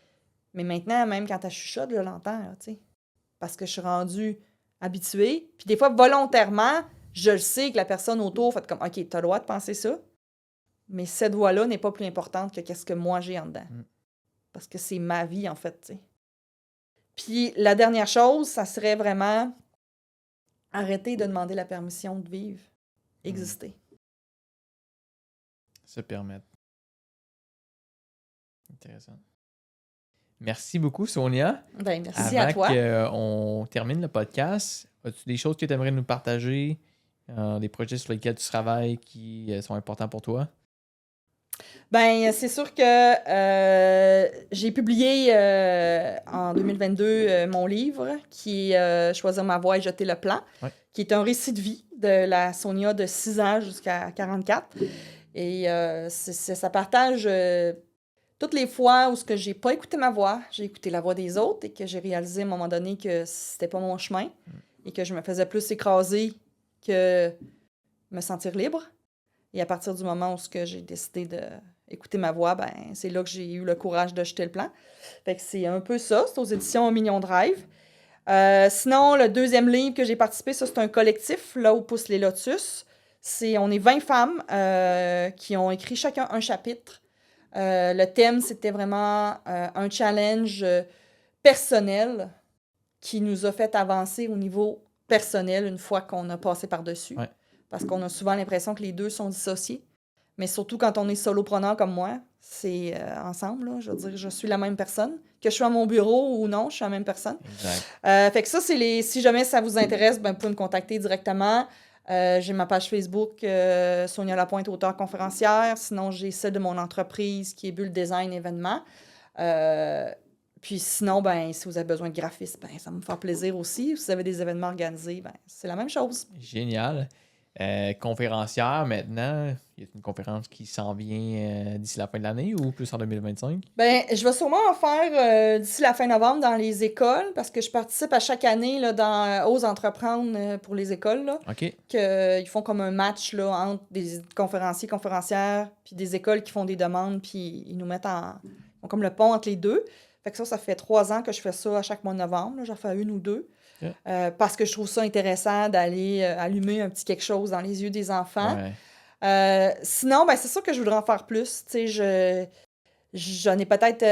Mais maintenant, même quand elle chuchote, je l'entends, tu sais. Parce que je suis rendue habituée. Puis des fois, volontairement, je le sais que la personne autour fait comme « OK, t'as le droit de penser ça. » Mais cette voix-là n'est pas plus importante que qu'est-ce que moi j'ai en dedans. Parce que c'est ma vie, en fait, tu sais. Puis la dernière chose, ça serait vraiment arrêter de demander la permission de vivre, exister. Se permettre. Intéressant. Merci beaucoup, Sonia. Ben, merci à toi. Avant qu'on termine le podcast, as-tu des choses que tu aimerais nous partager, des projets sur lesquels tu travailles qui sont importants pour toi? Ben, c'est sûr que j'ai publié en 2022 mon livre qui est Choisir ma voie et jeter le plan, qui est un récit de vie de la Sonia de 6 ans jusqu'à 44. Et ça partage toutes les fois où ce que j'ai pas écouté ma voix, j'ai écouté la voix des autres et que j'ai réalisé à un moment donné que c'était pas mon chemin et que je me faisais plus écraser que me sentir libre. Et à partir du moment où ce que j'ai décidé d'écouter ma voix, ben c'est là que j'ai eu le courage de jeter le plan. Fait que c'est un peu ça, c'est aux éditions Mignon Drive. Sinon, le deuxième livre que j'ai participé, ça c'est un collectif, Là où poussent les lotus. On est 20 femmes qui ont écrit chacun un chapitre. Le thème, c'était vraiment un challenge personnel qui nous a fait avancer au niveau personnel une fois qu'on a passé par-dessus. Ouais. Parce qu'on a souvent l'impression que les deux sont dissociés. Mais surtout quand on est solopreneur comme moi, c'est ensemble. Là. Je veux dire, je suis la même personne. Que je sois à mon bureau ou non, je suis la même personne. Fait que ça, c'est si jamais ça vous intéresse, ben, vous pouvez me contacter directement. J'ai ma page Facebook, Sonia Lapointe, auteure conférencière. Sinon, j'ai celle de mon entreprise qui est Bulle Design Événements. Puis sinon, ben, si vous avez besoin de graphistes, ben, ça va me faire plaisir aussi. Si vous avez des événements organisés, ben, c'est la même chose. Génial. Conférencière, maintenant, il y a une conférence qui s'en vient d'ici la fin de l'année ou plus en 2025? Ben, je vais sûrement en faire d'ici la fin novembre dans les écoles parce que je participe à chaque année là, dans Ose entreprendre pour les écoles. Là, OK. ils font comme un match là, entre des conférenciers, conférencières, puis des écoles qui font des demandes, puis ils nous mettent ils ont comme le pont entre les deux. Fait que ça fait 3 ans que je fais ça à chaque mois de novembre. Là, j'en fais 1 ou 2. Parce que je trouve ça intéressant d'aller allumer un petit quelque chose dans les yeux des enfants. Ouais. Sinon, ben, c'est sûr que je voudrais en faire plus. J'en ai peut-être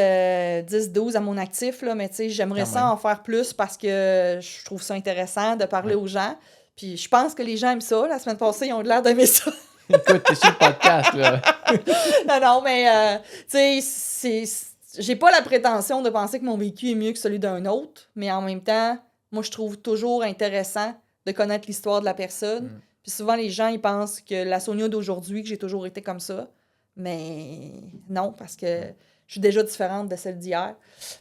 10-12 à mon actif, là, mais j'aimerais ça en faire plus parce que je trouve ça intéressant de parler aux gens. Puis je pense que les gens aiment ça. La semaine passée, ils ont l'air d'aimer ça. Écoute, t'es sur le podcast, là. non, mais tu sais, j'ai pas la prétention de penser que mon vécu est mieux que celui d'un autre, mais en même temps, moi, je trouve toujours intéressant de connaître l'histoire de la personne. Puis souvent, les gens, ils pensent que la Sonia d'aujourd'hui, que j'ai toujours été comme ça. Mais non, parce que je suis déjà différente de celle d'hier.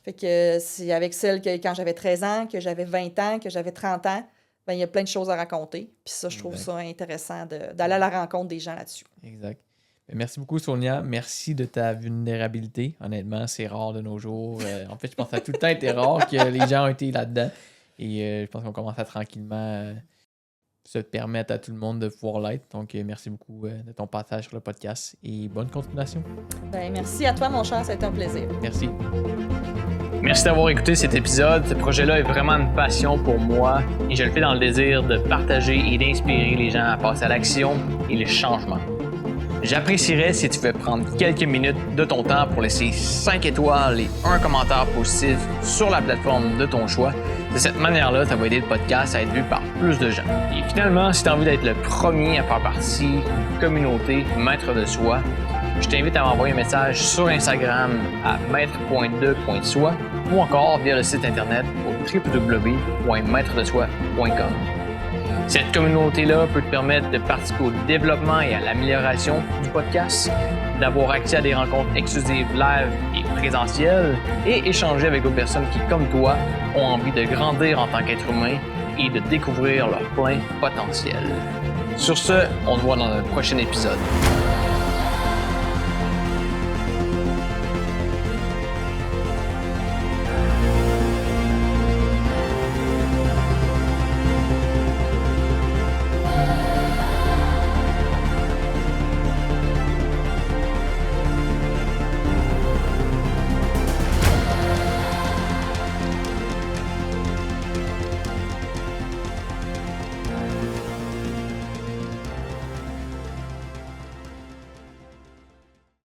Fait que c'est avec celle que quand j'avais 13 ans, que j'avais 20 ans, que j'avais 30 ans, ben il y a plein de choses à raconter. Puis ça, je trouve ça intéressant d'aller à la rencontre des gens là-dessus. Exact. Merci beaucoup, Sonia. Merci de ta vulnérabilité. Honnêtement, c'est rare de nos jours. En fait, je pense que ça a tout le temps été rare que les gens ont été là-dedans. Et je pense qu'on commence à tranquillement se permettre à tout le monde de pouvoir l'être. Donc, merci beaucoup de ton passage sur le podcast et bonne continuation. Ben, merci à toi, mon cher. Ça a été un plaisir. Merci. Merci d'avoir écouté cet épisode. Ce projet-là est vraiment une passion pour moi et je le fais dans le désir de partager et d'inspirer les gens à passer à l'action et le changement. J'apprécierais si tu pouvais prendre quelques minutes de ton temps pour laisser 5 étoiles et un commentaire positif sur la plateforme de ton choix. De cette manière-là, ça va aider le podcast à être vu par plus de gens. Et finalement, si tu as envie d'être le premier à faire partie d'une communauté maître de soi, je t'invite à m'envoyer un message sur Instagram à maître.de.soi ou encore via le site internet au www.maîtredesoi.com. Cette communauté-là peut te permettre de participer au développement et à l'amélioration du podcast, d'avoir accès à des rencontres exclusives live et présentielles et échanger avec d'autres personnes qui, comme toi, ont envie de grandir en tant qu'être humain et de découvrir leur plein potentiel. Sur ce, on se voit dans un prochain épisode.